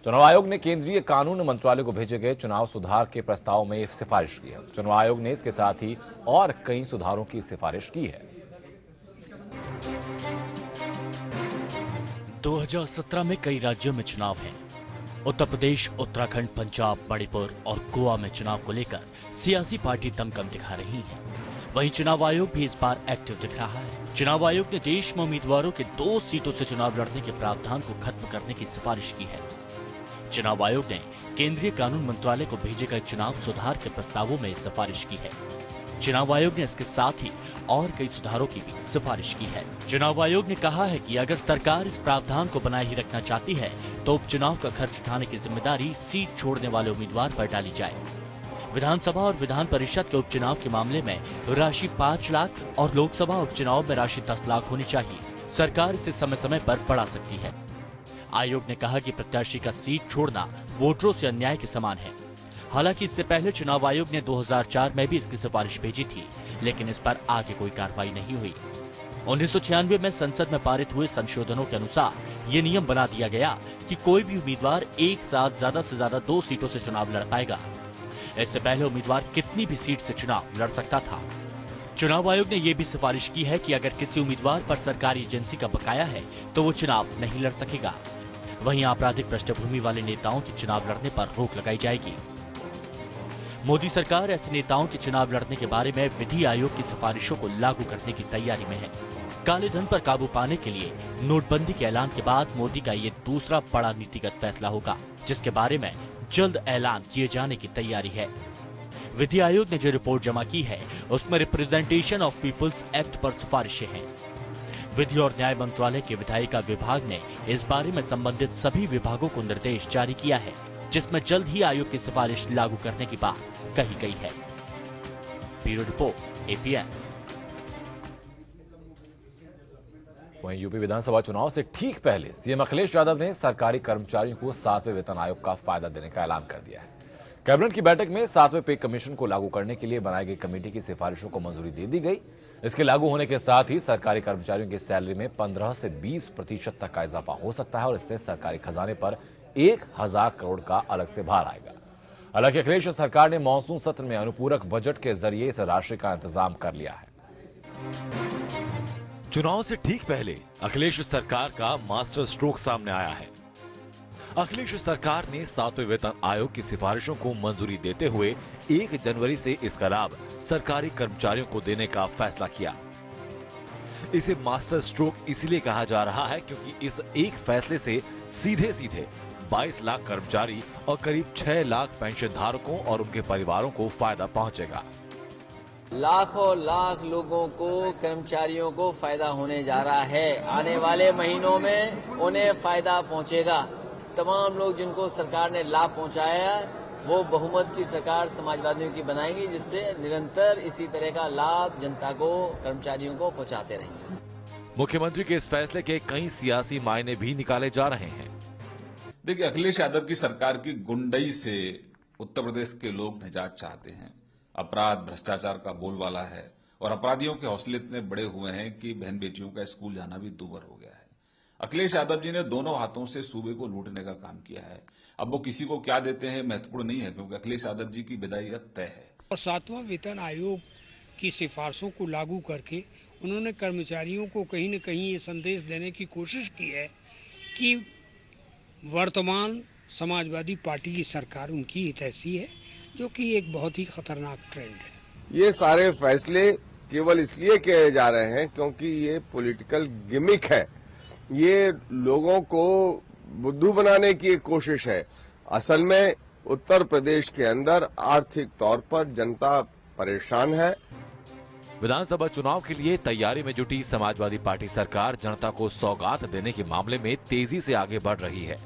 चुनाव आयोग ने केंद्रीय कानून मंत्रालय को भेजे गए चुनाव सुधार के प्रस्ताव में सिफारिश की है। चुनाव आयोग ने इसके साथ ही और कई सुधारों की सिफारिश की है। 2017 में कई राज्यों में चुनाव हैं। उत्तर प्रदेश, उत्तराखंड, पंजाब, मणिपुर और गोवा में चुनाव को लेकर सियासी पार्टी दमखम दिखा रही हैं। वहीं चुनाव आयोग भी इस बार एक्टिव दिख रहा है। चुनाव आयोग ने देश में उम्मीदवारों के 2 सीटों से चुनाव लड़ने के प्रावधान को खत्म करने की सिफारिश की है। चुनाव आयोग ने केंद्रीय कानून मंत्रालय को भेजे गए चुनाव सुधार के प्रस्तावों में सिफारिश की है। चुनाव आयोग ने इसके साथ ही और कई सुधारों की भी सिफारिश की है। चुनाव आयोग ने कहा है कि अगर सरकार इस प्रावधान को बनाए ही रखना चाहती है तो उपचुनाव का खर्च उठाने की जिम्मेदारी सीट छोड़ने वाले उम्मीदवार पर डाली जाए। विधानसभा और विधान परिषद के उपचुनाव के मामले में राशि 5 लाख और लोकसभा उपचुनाव में राशि 10 लाख होनी चाहिए। सरकार इसे समय समय पर बढ़ा सकती है। आयोग ने कहा कि प्रत्याशी का सीट छोड़ना वोटरों से अन्याय के समान है। हालांकि इससे पहले चुनाव आयोग ने 2004 में भी इसकी सिफारिश भेजी थी, लेकिन इस पर आगे कोई कार्रवाई नहीं हुई। 1996 में संसद में पारित हुए संशोधनों के अनुसार ये नियम बना दिया गया कि कोई भी उम्मीदवार एक साथ ज्यादा से ज्यादा 2 सीटों से चुनाव लड़ पाएगा। इससे पहले उम्मीदवार कितनी भी सीट से चुनाव लड़ सकता था। चुनाव आयोग ने यह भी सिफारिश की है कि अगर किसी उम्मीदवार पर सरकारी एजेंसी का बकाया है तो वो चुनाव नहीं लड़ सकेगा। वहीं आपराधिक पृष्ठभूमि वाले नेताओं के चुनाव लड़ने पर रोक लगाई जाएगी। मोदी सरकार ऐसे नेताओं के चुनाव लड़ने के बारे में विधि आयोग की सिफारिशों को लागू करने की तैयारी में है। काले धन पर काबू पाने के लिए नोटबंदी के ऐलान के बाद मोदी का ये दूसरा बड़ा नीतिगत फैसला होगा, जिसके बारे में जल्द ऐलान किए जाने की तैयारी है। विधि आयोग ने जो रिपोर्ट जमा की है उसमें रिप्रेजेंटेशन ऑफ पीपल्स एक्ट पर सिफारिशें हैं। विधि और न्याय मंत्रालय के विधायिका विभाग ने इस बारे में संबंधित सभी विभागों को निर्देश जारी किया है, जिसमें जल्द ही आयोग की सिफारिश लागू करने की बात कही गई है। Bureau report, APN। वहीं यूपी विधानसभा चुनाव से ठीक पहले सीएम अखिलेश यादव ने सरकारी कर्मचारियों को 7वें वेतन आयोग का फायदा देने का ऐलान कर दिया है। कैबिनेट की बैठक में 7वें पे कमीशन को लागू करने के लिए बनाई गई कमेटी की सिफारिशों को मंजूरी दे दी गई। इसके लागू होने के साथ ही सरकारी कर्मचारियों की सैलरी में 15 से 20% तक का इजाफा हो सकता है और इससे सरकारी खजाने पर 1000 करोड़ का अलग से भार आएगा। हालांकि अखिलेश सरकार ने मानसून सत्र में अनुपूरक बजट के जरिए इस राशि का इंतजाम कर लिया है। चुनाव से ठीक पहले अखिलेश सरकार का मास्टर स्ट्रोक सामने आया है। अखिलेश सरकार ने 7वें वेतन आयोग की सिफारिशों को मंजूरी देते हुए 1 जनवरी से इसका लाभ सरकारी कर्मचारियों को देने का फैसला किया। इसे मास्टर स्ट्रोक इसलिए कहा जा रहा है क्योंकि इस एक फैसले से सीधे 22 लाख कर्मचारी और करीब 6 लाख पेंशन धारकों और उनके परिवारों को फायदा पहुंचेगा। लाखों लाख लोगों को, कर्मचारियों को फायदा होने जा रहा है। आने वाले महीनों में उन्हें फायदा पहुंचेगा। तमाम लोग जिनको सरकार ने लाभ पहुंचाया है वो बहुमत की सरकार समाजवादियों की बनाएंगी, जिससे निरंतर इसी तरह का लाभ जनता को, कर्मचारियों को पहुंचाते रहेंगे। मुख्यमंत्री के इस फैसले के कई सियासी मायने भी निकाले जा रहे हैं। देखिए, अखिलेश यादव की सरकार की गुंडई से उत्तर प्रदेश के लोग निजात चाहते हैं। अपराध, भ्रष्टाचार का बोलबाला है और अपराधियों के हौसले इतने बड़े हुए हैं कि बहन बेटियों का स्कूल जाना भी दूभर हो गया है। अखिलेश यादव जी ने दोनों हाथों से सूबे को लूटने का काम किया है। अब वो किसी को क्या देते हैं महत्वपूर्ण नहीं है, क्योंकि अखिलेश यादव जी की विदाई अब तय है। और 7वां वेतन आयोग की सिफारिशों को लागू करके उन्होंने कर्मचारियों को कहीं न कहीं ये संदेश देने की कोशिश की है कि वर्तमान समाजवादी पार्टी की सरकार उनकी हितैषी है, जो कि एक बहुत ही खतरनाक ट्रेंड है। ये सारे फैसले केवल इसलिए किए जा रहे हैं क्योंकि ये पॉलिटिकल गिमिक है। ये लोगों को बुद्धू बनाने की एक कोशिश है। असल में उत्तर प्रदेश के अंदर आर्थिक तौर पर जनता परेशान है। विधानसभा चुनाव के लिए तैयारी में जुटी समाजवादी पार्टी सरकार जनता को सौगात देने के मामले में तेजी से आगे बढ़ रही है।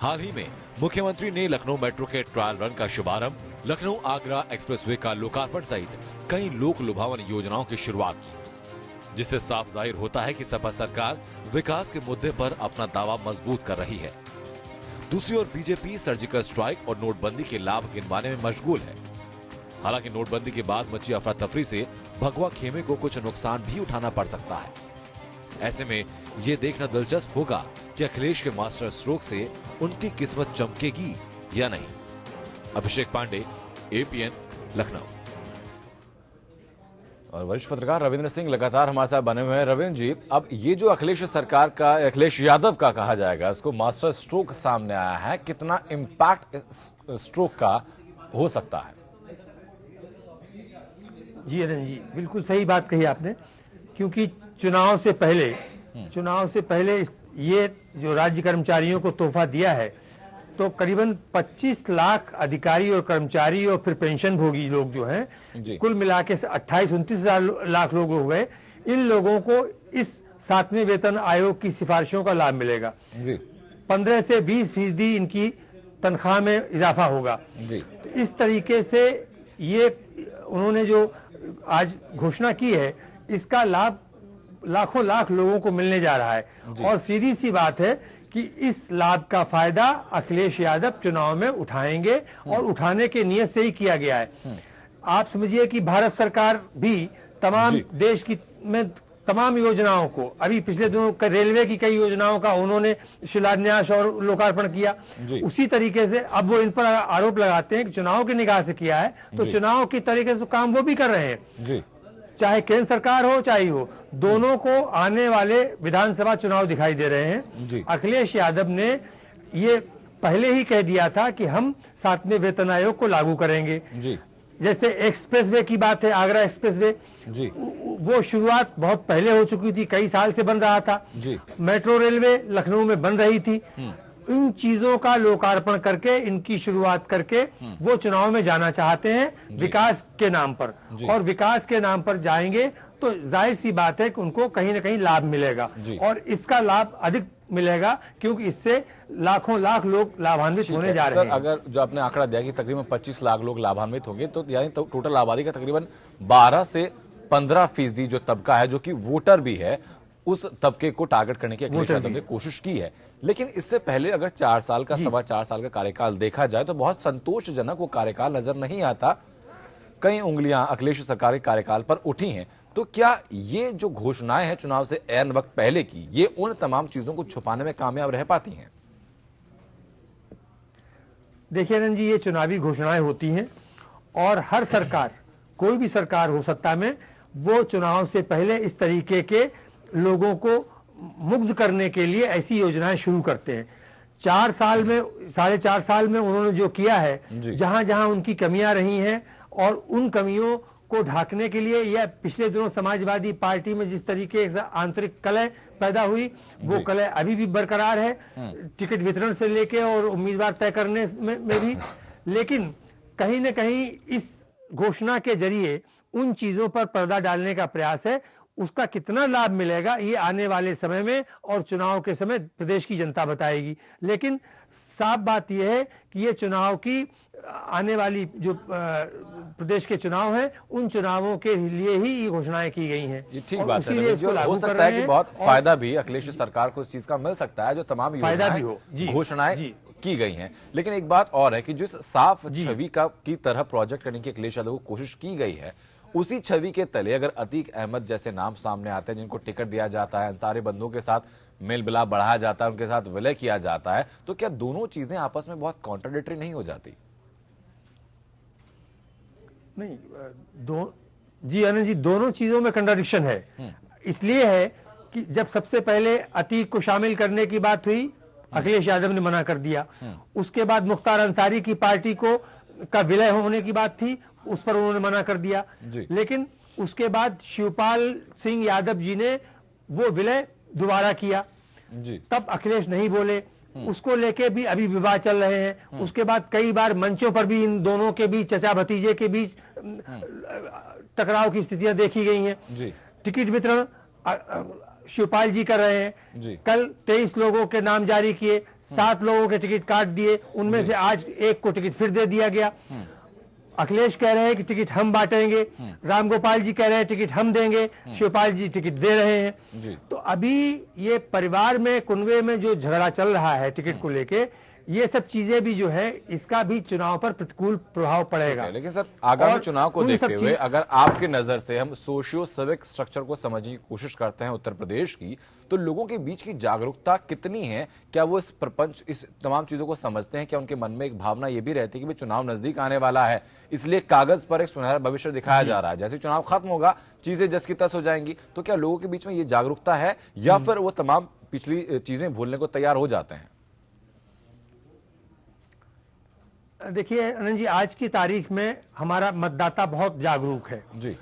हाल ही में मुख्यमंत्री ने लखनऊ मेट्रो के ट्रायल रन का शुभारंभ, लखनऊ आगरा एक्सप्रेसवे का लोकार्पण सहित कई लोक लुभावन योजनाओं की शुरुआत की, जिससे साफ जाहिर होता है कि सपा सरकार विकास के मुद्दे पर अपना दावा मजबूत कर रही है। दूसरी ओर बीजेपी सर्जिकल स्ट्राइक और नोटबंदी के लाभ गिनवाने में मशगूल है। हालांकि नोटबंदी के बाद मची अफरा तफरी से भगवा खेमे को कुछ नुकसान भी उठाना पड़ सकता है। ऐसे में ये देखना दिलचस्प होगा कि अखिलेश के मास्टर स्ट्रोक से उनकी किस्मत चमकेगी या नहीं। अभिषेक पांडे, एपीएन, लखनऊ। और वरिष्ठ पत्रकार रविंद्र सिंह लगातार हमारे साथ बने हुए हैं। रविंद्र जी, अब ये जो अखिलेश सरकार का, अखिलेश यादव का कहा जाएगा, इसको मास्टर स्ट्रोक सामने आया है, कितना इम्पैक्ट स्ट्रोक का हो सकता है? जी अनंत जी, बिल्कुल सही बात कही आपने, क्योंकि चुनाव से पहले ये जो राज्य कर्मचारियों को तोहफा दिया है, तो करीबन 25 लाख अधिकारी और कर्मचारी और फिर पेंशन भोगी लोग जो हैं, कुल मिला के 28-29 लाख लोग हो गए। इन लोगों को इस 7वें वेतन आयोग की सिफारिशों का लाभ मिलेगा। 15 से 20% इनकी तनख्वाह में इजाफा होगा। तो इस तरीके से ये उन्होंने जो आज घोषणा की है, इसका लाभ लाखों लाख लोगों को मिलने जा रहा है। और सीधी सी बात है कि इस लाभ का फायदा अखिलेश यादव चुनाव में उठाएंगे, और उठाने के नियत से ही किया गया है। आप समझिए कि भारत सरकार भी तमाम देश की में तमाम योजनाओं को, अभी पिछले दिनों रेलवे की कई योजनाओं का उन्होंने शिलान्यास और लोकार्पण किया। उसी तरीके से अब वो इन पर आरोप लगाते हैं कि चुनाव की निगाह से किया है, तो चुनाव की तरीके से काम वो भी कर रहे हैं, चाहे केंद्र सरकार हो चाहे हो, दोनों को आने वाले विधानसभा चुनाव दिखाई दे रहे हैं। अखिलेश यादव ने ये पहले ही कह दिया था कि हम 7वें वेतन आयोग को लागू करेंगे। जैसे एक्सप्रेसवे की बात है, आगरा एक्सप्रेसवे, वो शुरुआत बहुत पहले हो चुकी थी, कई साल से बन रहा था। मेट्रो रेलवे लखनऊ में बन रही थी। इन चीजों का लोकार्पण करके, इनकी शुरुआत करके वो चुनाव में जाना चाहते हैं विकास के नाम पर, और विकास के नाम पर जाएंगे तो जाहिर सी बात है कि उनको कहीं ना कहीं लाभ मिलेगा, और इसका लाभ अधिक मिलेगा क्योंकि इससे लाखों लाख लोग लाभान्वित होने जा रहे हैं। अगर जो आपने आंकड़ा दिया कि तकरीबन 25 लाख लोग लाभान्वित होंगे, तो यानी टोटल आबादी का तकरीबन 12 से 15% जो तबका है, जो कि वोटर भी है, उस तबके को टारगेट करने की अखिलेश यादव ने कोशिश की है। लेकिन इससे पहले अगर 4 साल का, 4.25 साल का कार्यकाल देखा जाए तो बहुत संतोषजनक वो कार्यकाल नजर नहीं आता। कई उंगलियां अखिलेश सरकार के कार्यकाल पर उठी हैं। तो क्या ये जो घोषणाएं हैं चुनाव से ऐन वक्त पहले की, ये उन तमाम चीजों को छुपाने में कामयाब रह पाती हैं? देखिए अनंत जी, ये चुनावी घोषणाएं होती हैं, और हर सरकार, कोई भी सरकार हो सत्ता में, वो चुनाव से पहले इस तरीके के लोगों को मुग्ध करने के लिए ऐसी योजनाएं शुरू करते हैं। 4 साल में, 4.5 साल में उन्होंने जो किया है, जहां जहां उनकी कमियां रही हैं, और उन कमियों को ढाकने के लिए, या पिछले दिनों समाजवादी पार्टी में जिस तरीके से आंतरिक कलह पैदा हुई, वो कलह अभी भी बरकरार है, टिकट वितरण से लेके और उम्मीदवार तय करने में भी। लेकिन कहीं न कहीं इस घोषणा के जरिए उन चीजों पर पर्दा डालने का प्रयास है। उसका कितना लाभ मिलेगा ये आने वाले समय में और चुनाव के समय प्रदेश की जनता बताएगी। लेकिन साफ बात यह है कि ये चुनाव की आने वाली जो प्रदेश के चुनाव हैं, उन चुनावों के लिए ही ये घोषणाएं की गई हैं। ये ठीक बात है, जो हो सकता है कि बहुत फायदा भी अखिलेश सरकार को इस चीज का मिल सकता है, जो तमाम फायदा भी हो, घोषणाएं की गई हैं। लेकिन एक बात और है कि जिस साफ छवि की तरह प्रोजेक्ट करने की अखिलेश यादव को कोशिश की गई है, उसी छवि के तले अगर अतीक अहमद जैसे नाम सामने आते हैं, जिनको टिकट दिया जाता है, अंसारी बंधुओं के साथ मेल मिलाप बढ़ाया जाता है, उनके साथ विलय किया जाता है, तो क्या दोनों चीजें आपस में बहुत कॉन्ट्राडिक्टरी नहीं हो जाती? नहीं, जी आनंद जी, दोनों चीजों में कंट्राडिक्शन है। इसलिए है कि जब सबसे पहले अतीक को शामिल करने की बात हुई, अखिलेश यादव ने मना कर दिया। उसके बाद मुख्तार अंसारी की पार्टी का विलय होने की बात थी, उस पर उन्होंने मना कर दिया। लेकिन उसके बाद शिवपाल सिंह यादव जी ने वो विलय दोबारा किया, तब अखिलेश नहीं बोले। उसको लेके भी अभी विवाद चल रहे हैं। उसके बाद कई बार मंचों पर भी इन दोनों के बीच, चचा भतीजे के बीच टकराव की स्थितियां देखी गई हैं। टिकट वितरण शिवपाल जी कर रहे हैं। कल 23 लोगों के नाम जारी किए, 7 लोगों के टिकट काट दिए, उनमें से आज एक को टिकट फिर दे दिया गया। अखिलेश कह रहे हैं कि टिकट हम बांटेंगे, रामगोपाल जी कह रहे हैं टिकट हम देंगे, शिवपाल जी टिकट दे रहे हैं। तो अभी ये परिवार में, कुनवे में जो झगड़ा चल रहा है टिकट को लेके, ये सब चीजें भी जो है इसका भी चुनाव पर प्रतिकूल प्रभाव पड़ेगा। लेकिन सर आगामी और चुनाव को उन सब देखते हुए अगर आपकी नजर से हम सोशियो सिविक स्ट्रक्चर को समझने की कोशिश करते हैं उत्तर प्रदेश की, तो लोगों के बीच की जागरूकता कितनी है? क्या वो इस प्रपंच, इस तमाम चीजों को समझते हैं? क्या उनके मन में एक भावना ये भी रहती है कि भाई चुनाव नजदीक आने वाला है, इसलिए कागज पर एक सुनहरा भविष्य दिखाया जा रहा है, जैसे चुनाव खत्म होगा चीजें जस की तस हो जाएंगी? तो क्या लोगों के बीच में ये जागरूकता है या फिर वो तमाम पिछली चीजें भूलने को तैयार हो जाते हैं? देखिए अनंत जी, आज की तारीख में हमारा मतदाता बहुत जागरूक है जी,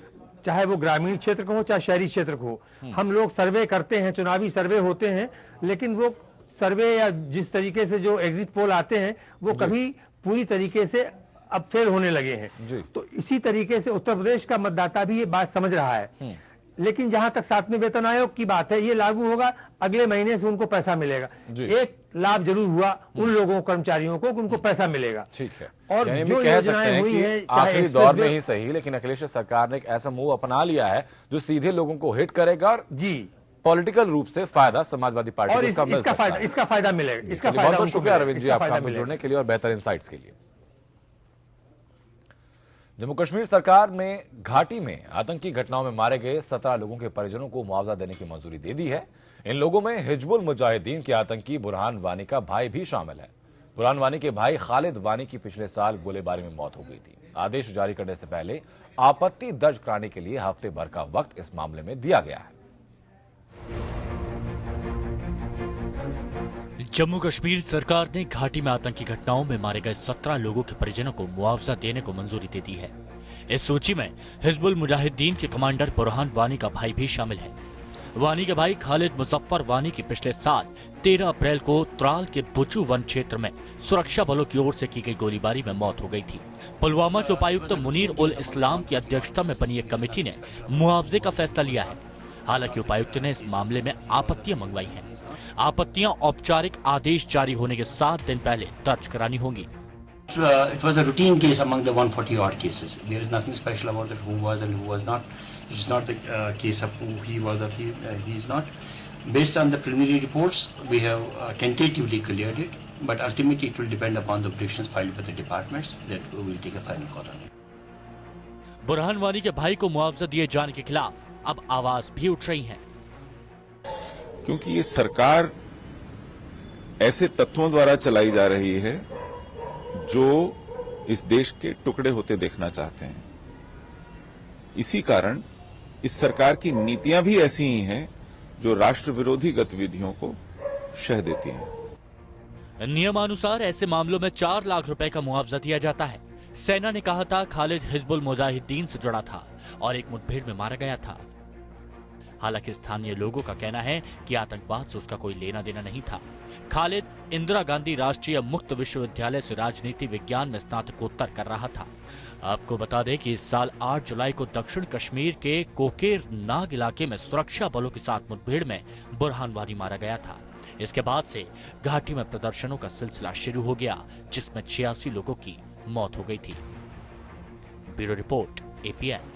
चाहे वो ग्रामीण क्षेत्र का हो चाहे शहरी क्षेत्र का हो। हम लोग सर्वे करते हैं, चुनावी सर्वे होते हैं, लेकिन वो सर्वे या जिस तरीके से जो एग्जिट पोल आते हैं वो कभी पूरी तरीके से अब फेल होने लगे हैं। तो इसी तरीके से उत्तर प्रदेश का मतदाता भी ये बात समझ रहा है। लेकिन जहां तक 7वें वेतन आयोग की बात है, ये लागू होगा, अगले महीने से उनको पैसा मिलेगा। एक लाभ जरूर हुआ उन लोगों कर्मचारियों को, उनको पैसा मिलेगा। ठीक है, और यानी जो कह योजनाएं सकते हैं हुई कि हैं, आखिरी दौर में ही सही, लेकिन अखिलेश सरकार ने एक ऐसा मूव अपना लिया है जो सीधे लोगों को हिट करेगा और जी पॉलिटिकल रूप से फायदा समाजवादी पार्टी को इसका फायदा मिलेगा। इसका बहुत बहुत शुक्रिया अरविंद जी आपका जुड़ने के लिए और बेहतर इंसाइट्स के लिए। जम्मू कश्मीर सरकार ने घाटी में आतंकी घटनाओं में मारे गए 17 लोगों के परिजनों को मुआवजा देने की मंजूरी दे दी है। इन लोगों में हिजबुल मुजाहिदीन के आतंकी बुरहान वानी का भाई भी शामिल है। बुरहान वानी के भाई खालिद वानी की पिछले साल गोलीबारी में मौत हो गई थी। आदेश जारी करने से पहले आपत्ति दर्ज कराने के लिए हफ्ते भर का वक्त इस मामले में दिया गया है। जम्मू कश्मीर सरकार ने घाटी में आतंकी घटनाओं में मारे गए 17 लोगों के परिजनों को मुआवजा देने को मंजूरी दे दी है। इस सूची में हिजबुल मुजाहिदीन के कमांडर बुरहान वानी का भाई भी शामिल है। वानी के भाई खालिद मुजफ्फर वानी की पिछले साल 13 अप्रैल को त्राल के बुचू वन क्षेत्र में सुरक्षा बलों की ओर से की गई गोलीबारी में मौत हो गई थी। पुलवामा के उपायुक्त मुनीर उल इस्लाम की अध्यक्षता में बनी एक कमेटी ने मुआवजे का फैसला लिया है। हालांकि उपायुक्त ने इस मामले में आपत्तियां मंगवाई हैं। आपत्तियां औपचारिक आदेश जारी होने के 7 दिन पहले दर्ज करानी होंगी। It was a routine case among the 140 odd cases. There is nothing special about it, who was and who was not. It is not the case of who he was or he is not. Based on the preliminary reports, we have tentatively cleared it, but ultimately it will depend upon the objections filed by the departments that we will take a final call on it. Burhan Wani के भाई को मुआवजा दिए जाने के खिलाफ अब आवाज भी उठ रही है, क्योंकि ये सरकार ऐसे तत्वों द्वारा चलाई जा रही है जो इस देश के टुकड़े होते देखना चाहते हैं। इसी कारण इस सरकार की नीतियां भी ऐसी ही हैं जो राष्ट्र विरोधी गतिविधियों को शह देती हैं। नियमानुसार ऐसे मामलों में 4 लाख रुपए का मुआवजा दिया जाता है। सेना ने कहा था खालिद हिजबुल मुजाहिदीन से जुड़ा था और एक मुठभेड़ में मारा गया था। हालांकि स्थानीय लोगों का कहना है कि आतंकवाद से उसका कोई लेना देना नहीं था। खालिद इंदिरा गांधी राष्ट्रीय मुक्त विश्वविद्यालय से राजनीति विज्ञान में स्नातकोत्तर कर रहा था। आपको बता दें कि इस साल 8 जुलाई को दक्षिण कश्मीर के कोकेर नाग इलाके में सुरक्षा बलों के साथ मुठभेड़ में बुरहान वानी मारा गया था। इसके बाद से घाटी में प्रदर्शनों का सिलसिला शुरू हो गया, जिसमें 86 लोगों की मौत हो गई थी। Bureau report, APN।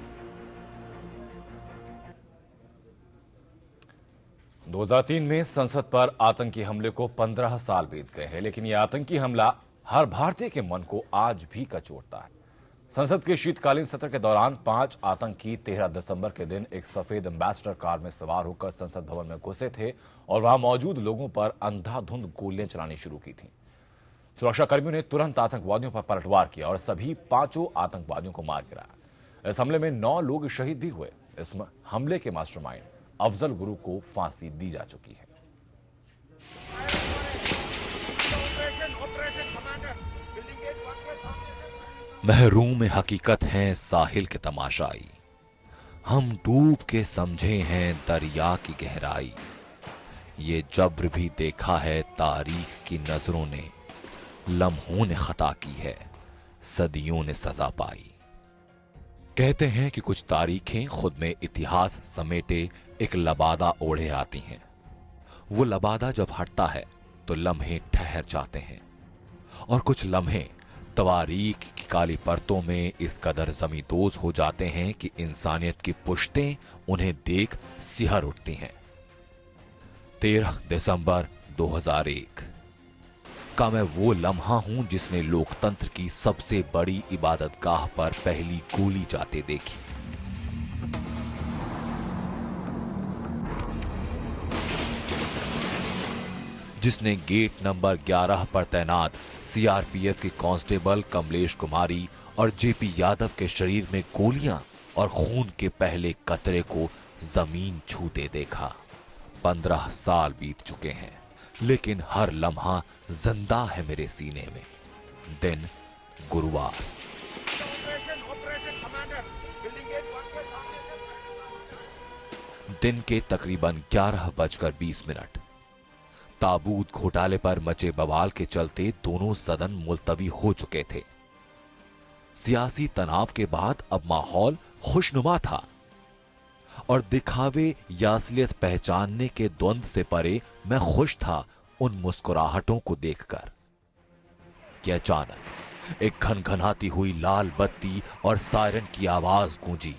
2003 में संसद पर आतंकी हमले को 15 साल बीत गए हैं, लेकिन यह आतंकी हमला हर भारतीय के मन को आज भी कचोटता है। संसद के शीतकालीन सत्र के दौरान 5 आतंकी 13 दिसंबर के दिन एक सफेद एम्बेसडर कार में सवार होकर संसद भवन में घुसे थे और वहां मौजूद लोगों पर अंधाधुंध गोलियां चलानी शुरू की थी। सुरक्षाकर्मियों ने तुरंत आतंकवादियों पर पलटवार किया और सभी 5 आतंकवादियों को मार गिराया। इस हमले में 9 लोग शहीद भी हुए। इस हमले के मास्टरमाइंड अफजल गुरु को फांसी दी जा चुकी है। महरूम हकीकत हैं साहिल के तमाशाई, हम डूब के समझे हैं दरिया की गहराई। ये जब्र भी देखा है तारीख की नजरों ने, लम्हों ने खता की है, सदियों ने सजा पाई। कहते हैं कि कुछ तारीखें खुद में इतिहास समेटे एक लबादा ओढ़े आती हैं। वो लबादा जब हटता है तो लम्हे ठहर जाते हैं और कुछ लम्हे तवारीख की काली परतों में इस कदर जमींदोज हो जाते हैं कि इंसानियत की पुश्तें उन्हें देख सिहर उठती हैं। 13 दिसंबर 2001 का मैं वो लम्हा हूं जिसने लोकतंत्र की सबसे बड़ी इबादतगाह पर पहली गोली जाते देखी। जिसने गेट नंबर 11 पर तैनात सीआरपीएफ के कांस्टेबल कमलेश कुमारी और जेपी यादव के शरीर में गोलियां और खून के पहले कतरे को जमीन छूते देखा। 15 साल बीत चुके हैं, लेकिन हर लम्हा जिंदा है मेरे सीने में। दिन गुरुवार। दिन के तकरीबन 11:20। ताबूत घोटाले पर मचे बवाल के चलते दोनों सदन मुलतवी हो चुके थे। सियासी तनाव के बाद अब माहौल खुशनुमा था और दिखावे या असलियत पहचानने के द्वंद्व से परे मैं खुश था उन मुस्कुराहटों को देखकर कि अचानक एक घनघनाती हुई लाल बत्ती और सायरन की आवाज गूंजी।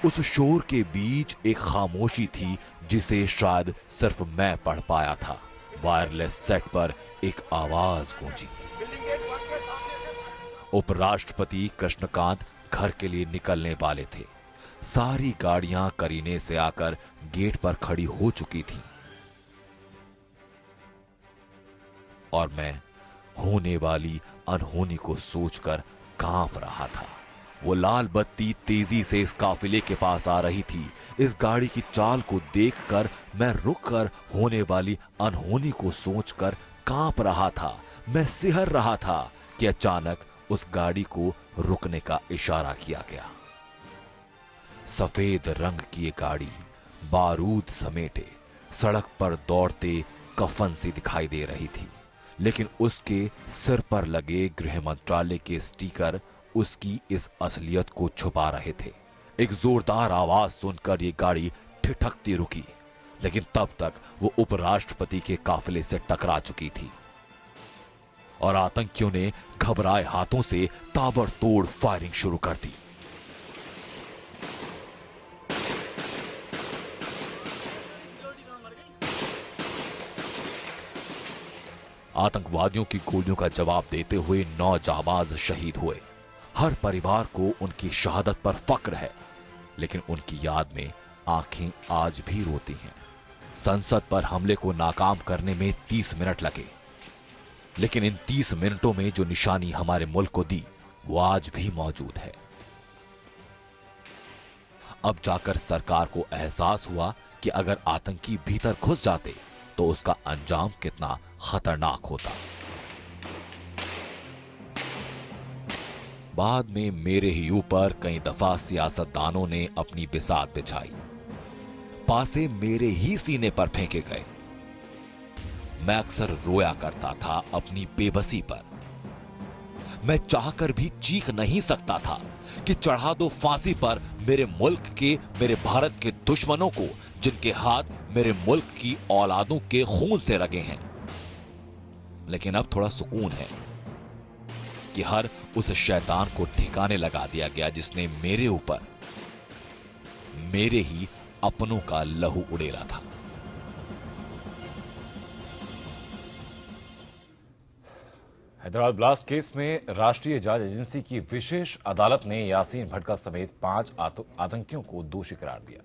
उस शोर के बीच एक खामोशी थी जिसे शायद सिर्फ मैं पढ़ पाया था। वायरलेस सेट पर एक आवाज गूंजी। उपराष्ट्रपति कृष्णकांत घर के लिए निकलने वाले थे। सारी गाड़ियां करीने से आकर गेट पर खड़ी हो चुकी थीं और मैं होने वाली अनहोनी को सोचकर कांप रहा था। वो लाल बत्ती तेजी से इस काफिले के पास आ रही थी। इस गाड़ी की चाल को देखकर मैं रुककर होने वाली अनहोनी को सोचकर कांप रहा था। मैं सिहर रहा था कि अचानक उस गाड़ी को रुकने का इशारा किया गया। सफेद रंग की ये गाड़ी बारूद समेटे सड़क पर दौड़ते कफन सी दिखाई दे रही थी, लेकिन उसके सिर पर लगे गृह मंत्रालय के स्टिकर उसकी इस असलियत को छुपा रहे थे। एक जोरदार आवाज सुनकर ये गाड़ी ठिठकती रुकी, लेकिन तब तक वो उपराष्ट्रपति के काफिले से टकरा चुकी थी और आतंकियों ने घबराए हाथों से ताबड़तोड़ फायरिंग शुरू कर दी। आतंकवादियों की गोलियों का जवाब देते हुए 9 जाबाज शहीद हुए। हर परिवार को उनकी शहादत पर फक्र है, लेकिन उनकी याद में आंखें आज भी रोती हैं। संसद पर हमले को नाकाम करने में 30 मिनट लगे, लेकिन इन 30 मिनटों में जो निशानी हमारे मुल्क को दी वो आज भी मौजूद है। अब जाकर सरकार को एहसास हुआ कि अगर आतंकी भीतर घुस जाते तो उसका अंजाम कितना खतरनाक होता। बाद में मेरे ही ऊपर कई दफा सियासतदानों ने अपनी बिसात बिछाई, पासे मेरे ही सीने पर फेंके गए। मैं अक्सर रोया करता था अपनी बेबसी पर। मैं चाहकर भी चीख नहीं सकता था कि चढ़ा दो फांसी पर मेरे मुल्क के, मेरे भारत के दुश्मनों को, जिनके हाथ मेरे मुल्क की औलादों के खून से रगे हैं। लेकिन अब थोड़ा सुकून है कि हर उस शैतान को ठिकाने लगा दिया गया जिसने मेरे ऊपर मेरे ही अपनों का लहू उड़ेला था। हैदराबाद ब्लास्ट केस में राष्ट्रीय जांच एजेंसी की विशेष अदालत ने यासीन भटका समेत 5 आतंकियों को दोषी करार दिया।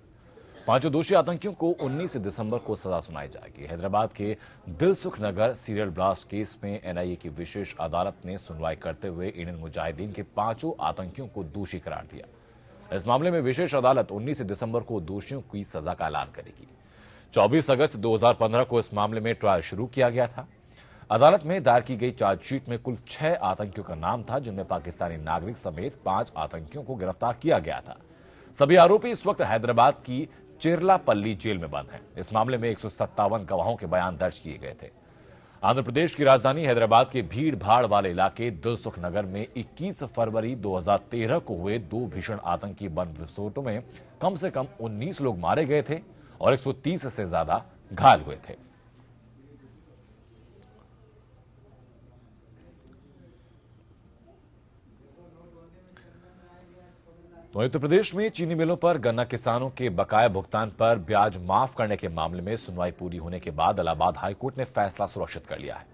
5 दोषी आतंकियों को 19 दिसंबर को सजा सुनाई जाएगी। हैदराबाद के दिलसुख नगर सीरियल ब्लास्ट केस में एनआईए की विशेष अदालत ने सुनवाई करते हुए इंडियन मुजाहिदीन के 5 आतंकियों को दोषी करार दिया। इस मामले में विशेष अदालत 19 दिसंबर को दोषियों की सजा का ऐलान करेगी। 24 अगस्त 2015 को इस मामले में ट्रायल शुरू किया गया था। अदालत में दायर की गई चार्जशीट में कुल 6 आतंकियों का नाम था, जिनमें पाकिस्तानी नागरिक समेत 5 आतंकियों को गिरफ्तार किया गया था। सभी आरोपी इस वक्त हैदराबाद की चेरलापल्ली जेल में बंद हैं। इस मामले में 157 गवाहों के बयान दर्ज किए गए थे। आंध्र प्रदेश की राजधानी हैदराबाद के भीड़ भाड़ वाले इलाके दिलसुख नगर में 21 फरवरी 2013 को हुए 2 भीषण आतंकी बम विस्फोटों में कम से कम 19 लोग मारे गए थे और 130 से ज्यादा घायल हुए थे। तो उत्तर प्रदेश में चीनी मिलों पर गन्ना किसानों के बकाया भुगतान पर ब्याज माफ करने के मामले में सुनवाई पूरी होने के बाद इलाहाबाद हाईकोर्ट ने फैसला सुरक्षित कर लिया है।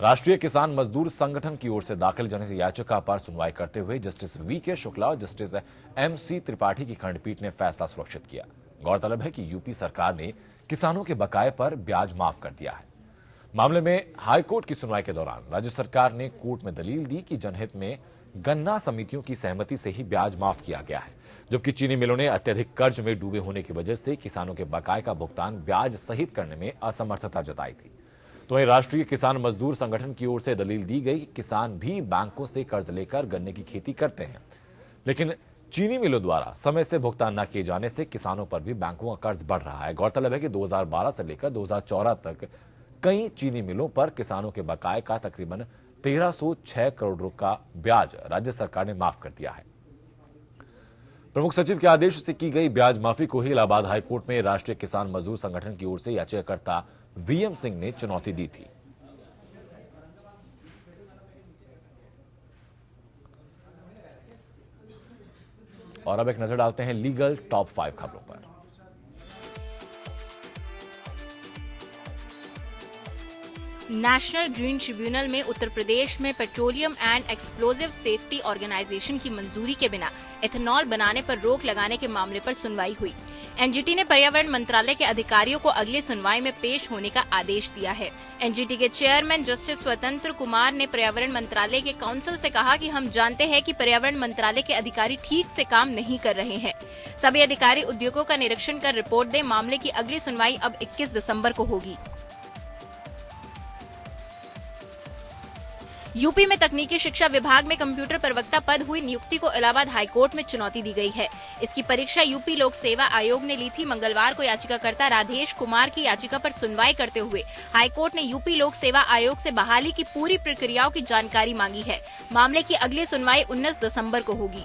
राष्ट्रीय किसान मजदूर संगठन की ओर से दाखिल जनहित याचिका पर सुनवाई करते हुए जस्टिस वीके शुक्ला और जस्टिस एमसी त्रिपाठी की खंडपीठ ने फैसला सुरक्षित किया। गौरतलब है कि यूपी सरकार ने किसानों के बकाये पर ब्याज माफ कर दिया है। मामले में हाईकोर्ट की सुनवाई के दौरान राज्य सरकार ने कोर्ट में दलील दी कि जनहित में गन्ना समितियों की सहमति से ही ब्याज माफ किया गया है, जबकि चीनी मिलों ने अत्यधिक कर्ज में डूबे होने की वजह से किसानों के बकाये का भुगतान ब्याज सहित करने में असमर्थता जताई थी। तो वहीं राष्ट्रीय किसान मजदूर संगठन की ओर से दलील दी गई कि किसान भी बैंकों से कर्ज लेकर गन्ने की खेती करते हैं, लेकिन चीनी मिलों द्वारा समय से भुगतान न किए जाने से किसानों पर भी बैंकों का कर्ज बढ़ रहा है। गौरतलब है कि 2012 से लेकर 2014 तक कई चीनी मिलों पर किसानों के बकाये का तकरीबन 1306 करोड़ रुपए का ब्याज राज्य सरकार ने माफ कर दिया है। प्रमुख सचिव के आदेश से की गई ब्याज माफी को ही इलाहाबाद हाईकोर्ट में राष्ट्रीय किसान मजदूर संगठन की ओर से याचिकाकर्ता वीएम सिंह ने चुनौती दी थी। और अब एक नजर डालते हैं लीगल टॉप 5 खबरों पर। नेशनल ग्रीन ट्रिब्यूनल में उत्तर प्रदेश में petroleum and explosive safety organisation की मंजूरी के बिना एथेनॉल बनाने पर रोक लगाने के मामले पर सुनवाई हुई। एनजीटी ने पर्यावरण मंत्रालय के अधिकारियों को अगली सुनवाई में पेश होने का आदेश दिया है। एनजीटी के चेयरमैन जस्टिस स्वतंत्र कुमार ने पर्यावरण मंत्रालय के काउंसिल से कहा कि हम जानते हैं कि पर्यावरण मंत्रालय के अधिकारी ठीक से काम नहीं कर रहे हैं। सभी अधिकारी उद्योगों का निरीक्षण कर रिपोर्ट दें। मामले की अगली सुनवाई अब 21 दिसंबर को होगी। यूपी में तकनीकी शिक्षा विभाग में कंप्यूटर प्रवक्ता पद हुई नियुक्ति को इलाहाबाद हाईकोर्ट में चुनौती दी गई है। इसकी परीक्षा यूपी लोक सेवा आयोग ने ली थी। मंगलवार को याचिकाकर्ता राधेश कुमार की याचिका पर सुनवाई करते हुए हाईकोर्ट ने यूपी लोक सेवा आयोग से बहाली की पूरी प्रक्रियाओं की जानकारी मांगी है। मामले की अगली सुनवाई 19 दिसंबर को होगी।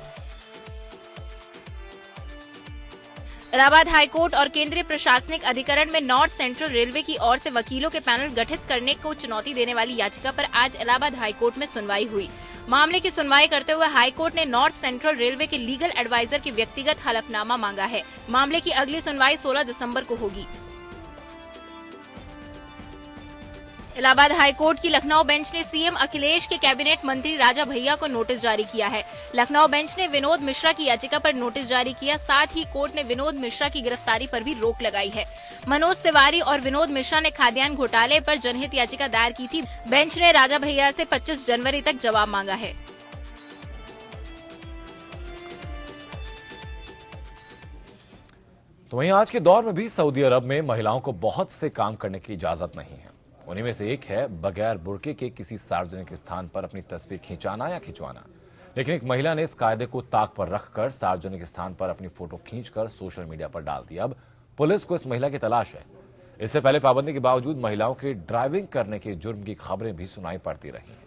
इलाहाबाद हाईकोर्ट और केंद्रीय प्रशासनिक अधिकरण में नॉर्थ सेंट्रल रेलवे की ओर से वकीलों के पैनल गठित करने को चुनौती देने वाली याचिका पर आज इलाहाबाद हाईकोर्ट में सुनवाई हुई। मामले की सुनवाई करते हुए हाईकोर्ट ने नॉर्थ सेंट्रल रेलवे के लीगल एडवाइजर की व्यक्तिगत हलफनामा मांगा है। मामले की अगली सुनवाई 16 दिसंबर को होगी। इलाहाबाद हाईकोर्ट की लखनऊ बेंच ने सीएम अखिलेश के कैबिनेट मंत्री राजा भैया को नोटिस जारी किया है। लखनऊ बेंच ने विनोद मिश्रा की याचिका पर नोटिस जारी किया। साथ ही कोर्ट ने विनोद मिश्रा की गिरफ्तारी पर भी रोक लगाई है। मनोज तिवारी और विनोद मिश्रा ने खाद्यान्न घोटाले पर जनहित याचिका दायर की थी। बेंच ने राजा भैया से 25 जनवरी तक जवाब मांगा है। तो वहीं आज के दौर में भी सऊदी अरब में महिलाओं को बहुत से काम करने की इजाजत नहीं है। उन्हीं में से एक है बगैर बुर्के के किसी सार्वजनिक स्थान पर अपनी तस्वीर खिंचाना या खिंचवाना। लेकिन एक महिला ने इस कायदे को ताक पर रखकर सार्वजनिक स्थान पर अपनी फोटो खींचकर सोशल मीडिया पर डाल दी। अब पुलिस को इस महिला की तलाश है। इससे पहले पाबंदी के बावजूद महिलाओं के ड्राइविंग करने के जुर्म की खबरें भी सुनाई पड़ती रही हैं।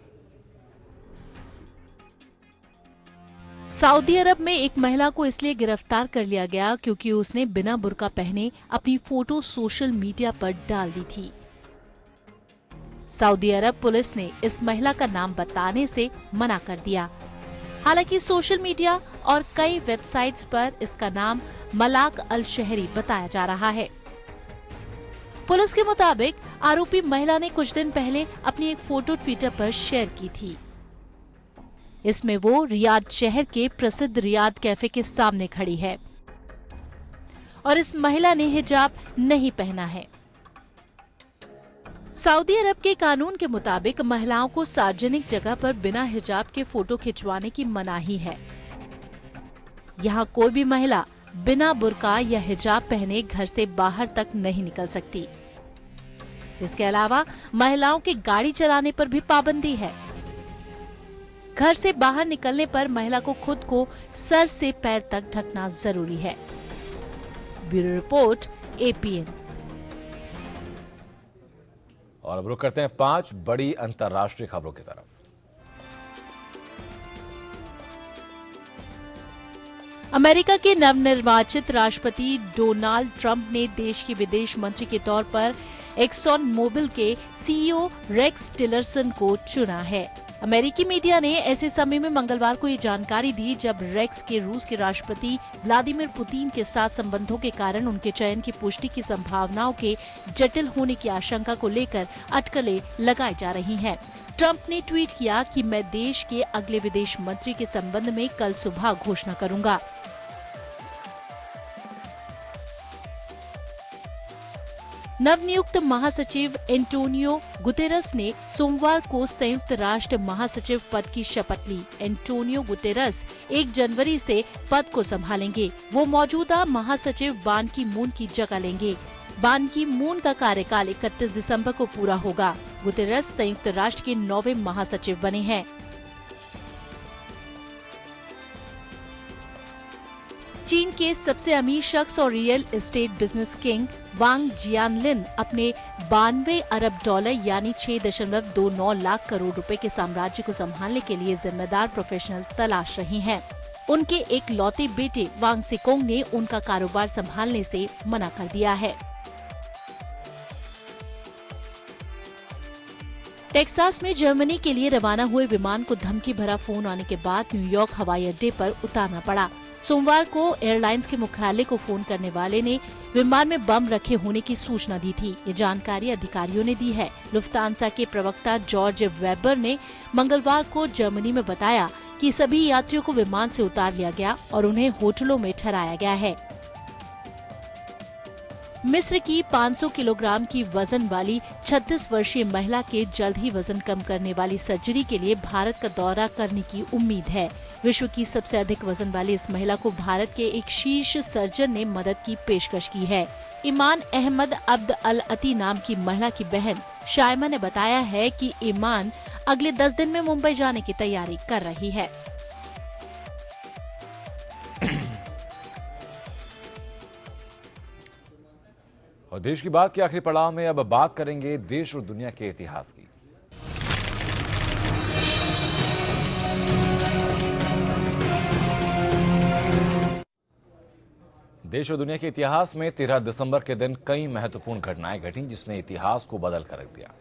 सऊदी अरब में एक महिला को इसलिए गिरफ्तार कर लिया गया क्योंकि उसने बिना बुर्का पहने अपनी फोटो सोशल मीडिया पर डाल दी थी। सऊदी अरब पुलिस ने इस महिला का नाम बताने से मना कर दिया। हालांकि सोशल मीडिया और कई वेबसाइट्स पर इसका नाम मलाक अल शहरी बताया जा रहा है। पुलिस के मुताबिक आरोपी महिला ने कुछ दिन पहले अपनी एक फोटो ट्विटर पर शेयर की थी। इसमें वो रियाद शहर के प्रसिद्ध रियाद कैफे के सामने खड़ी है और इस महिला ने हिजाब नहीं पहना है। सऊदी अरब के कानून के मुताबिक महिलाओं को सार्वजनिक जगह पर बिना हिजाब के फोटो खिंचवाने की मनाही है। यहाँ कोई भी महिला बिना बुर्का या हिजाब पहने घर से बाहर तक नहीं निकल सकती। इसके अलावा महिलाओं के गाड़ी चलाने पर भी पाबंदी है। घर से बाहर निकलने पर महिला को खुद को सर से पैर तक ढकना जरूरी है। Bureau report, APN। और अब रुक करते हैं 5 बड़ी अंतर्राष्ट्रीय खबरों की तरफ। अमेरिका के नवनिर्वाचित राष्ट्रपति डोनाल्ड ट्रंप ने देश के विदेश मंत्री के तौर पर एक्सॉन मोबिल के CEO रेक्स टिलरसन को चुना है। अमेरिकी मीडिया ने ऐसे समय में मंगलवार को ये जानकारी दी जब रेक्स के रूस के राष्ट्रपति व्लादिमीर पुतिन के साथ संबंधों के कारण उनके चयन की पुष्टि की संभावनाओं के जटिल होने की आशंका को लेकर अटकलें लगाई जा रही हैं। ट्रंप ने ट्वीट किया कि मैं देश के अगले विदेश मंत्री के संबंध में कल सुबह घोषणा करूंगा। नवनियुक्त महासचिव एंटोनियो गुतेरस ने सोमवार को संयुक्त राष्ट्र महासचिव पद की शपथ ली। एंटोनियो गुतेरस 1 जनवरी से पद को संभालेंगे। वो मौजूदा महासचिव बान की मून की जगह लेंगे। बान की मून का कार्यकाल 31 दिसंबर को पूरा होगा। गुतेरस संयुक्त राष्ट्र के 9वें महासचिव बने हैं। चीन के सबसे अमीर शख्स और रियल एस्टेट बिजनेस किंग वांग जियानलिन अपने 92 अरब डॉलर यानी 6.29 लाख करोड़ रुपए के साम्राज्य को संभालने के लिए जिम्मेदार प्रोफेशनल तलाश रहे हैं। उनके एक लौते बेटे वांग सिकोंग ने उनका कारोबार संभालने से मना कर दिया है। टेक्सास में जर्मनी के लिए रवाना हुए विमान को धमकी भरा फोन आने के बाद न्यूयॉर्क हवाई अड्डे पर उतारना पड़ा। सोमवार को एयरलाइंस के मुख्यालय को फोन करने वाले ने विमान में बम रखे होने की सूचना दी थी। ये जानकारी अधिकारियों ने दी है। लुफ्तांसा के प्रवक्ता जॉर्ज वेबर ने मंगलवार को जर्मनी में बताया कि सभी यात्रियों को विमान से उतार लिया गया और उन्हें होटलों में ठहराया गया है। मिस्र की 500 किलोग्राम की वजन वाली 36 वर्षीय महिला के जल्द ही वजन कम करने वाली सर्जरी के लिए भारत का दौरा करने की उम्मीद है। विश्व की सबसे अधिक वजन वाली इस महिला को भारत के एक शीर्ष सर्जन ने मदद की पेशकश की है। ईमान अहमद अब्द अल अती नाम की महिला की बहन शायमा ने बताया है कि ईमान अगले 10 दिन में मुंबई जाने की तैयारी कर रही है। और देश की बात के आखिरी पड़ाव में अब बात करेंगे देश और दुनिया के इतिहास की। देश और दुनिया के इतिहास में 13 दिसंबर के दिन कई महत्वपूर्ण घटनाएं घटी जिसने इतिहास को बदल कर रख दिया।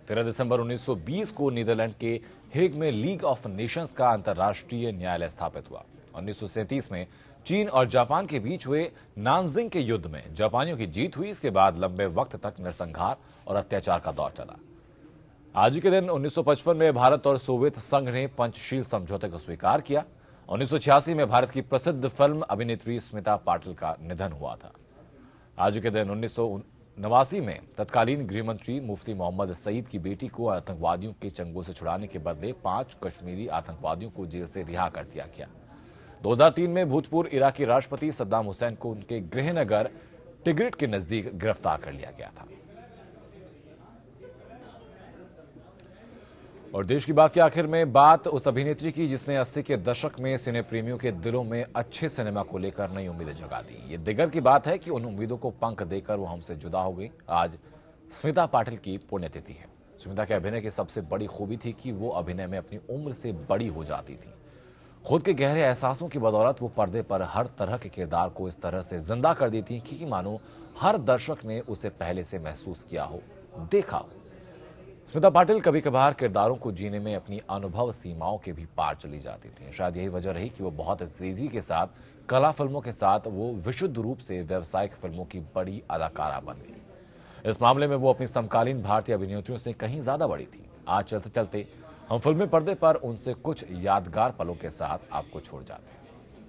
13 दिसंबर 1920 को नीदरलैंड के हेग में लीग ऑफ नेशंस का अंतर्राष्ट्रीय न्यायालय स्थापित हुआ। 1937 में चीन और जापान के बीच हुए नानजिंग के युद्ध में जापानियों की जीत हुई। इसके बाद लंबे वक्त तक नरसंहार और अत्याचार का दौर चला। आज के दिन 1955 में भारत और सोवियत संघ ने पंचशील समझौते को स्वीकार किया। 1986 में भारत की प्रसिद्ध फिल्म अभिनेत्री स्मिता पाटिल का निधन हुआ था। आज के दिन 1989 में तत्कालीन गृहमंत्री मुफ्ती मोहम्मद सईद की बेटी को आतंकवादियों के चंगुल से छुड़ाने के बदले 5 कश्मीरी आतंकवादियों को जेल से रिहा कर दिया गया। 2003 में भूतपूर्व इराकी राष्ट्रपति सद्दाम हुसैन को उनके गृहनगर टिग्रिट के नजदीक गिरफ्तार कर लिया गया था। और देश की बात के आखिर में बात उस अभिनेत्री की जिसने 80 के दशक में सिने प्रेमियों के दिलों में अच्छे सिनेमा को लेकर नई उम्मीदें जगा दी। ये दिगर की बात है कि उन उम्मीदों को पंख देकर वो हमसे जुदा हो गई। आज स्मिता पाटिल की पुण्यतिथि है। स्मिता के अभिनय की सबसे बड़ी खूबी थी कि वो अभिनय में अपनी उम्र से बड़ी हो जाती थी। खुद के गहरे एहसासों की बदौलत वो पर्दे पर हर तरह के किरदार को इस तरह से जिंदा कर देती कि मानो हर दर्शक ने उसे पहले से महसूस किया हो, देखा हो। स्मिता पाटिल कभी कभार किरदारों को जीने में अपनी अनुभव सीमाओं के भी पार चली जाती थी। शायद यही वजह रही कि वो बहुत तेजी के साथ कला फिल्मों के साथ वो विशुद्ध रूप से व्यावसायिक फिल्मों की बड़ी अदाकारा बन गई। इस मामले में वो अपनी समकालीन भारतीय अभिनेत्रियों से कहीं ज्यादा बड़ी थी। आज चलते चलते हम फिल्मी पर्दे पर उनसे कुछ यादगार पलों के साथ आपको छोड़ जाते हैं।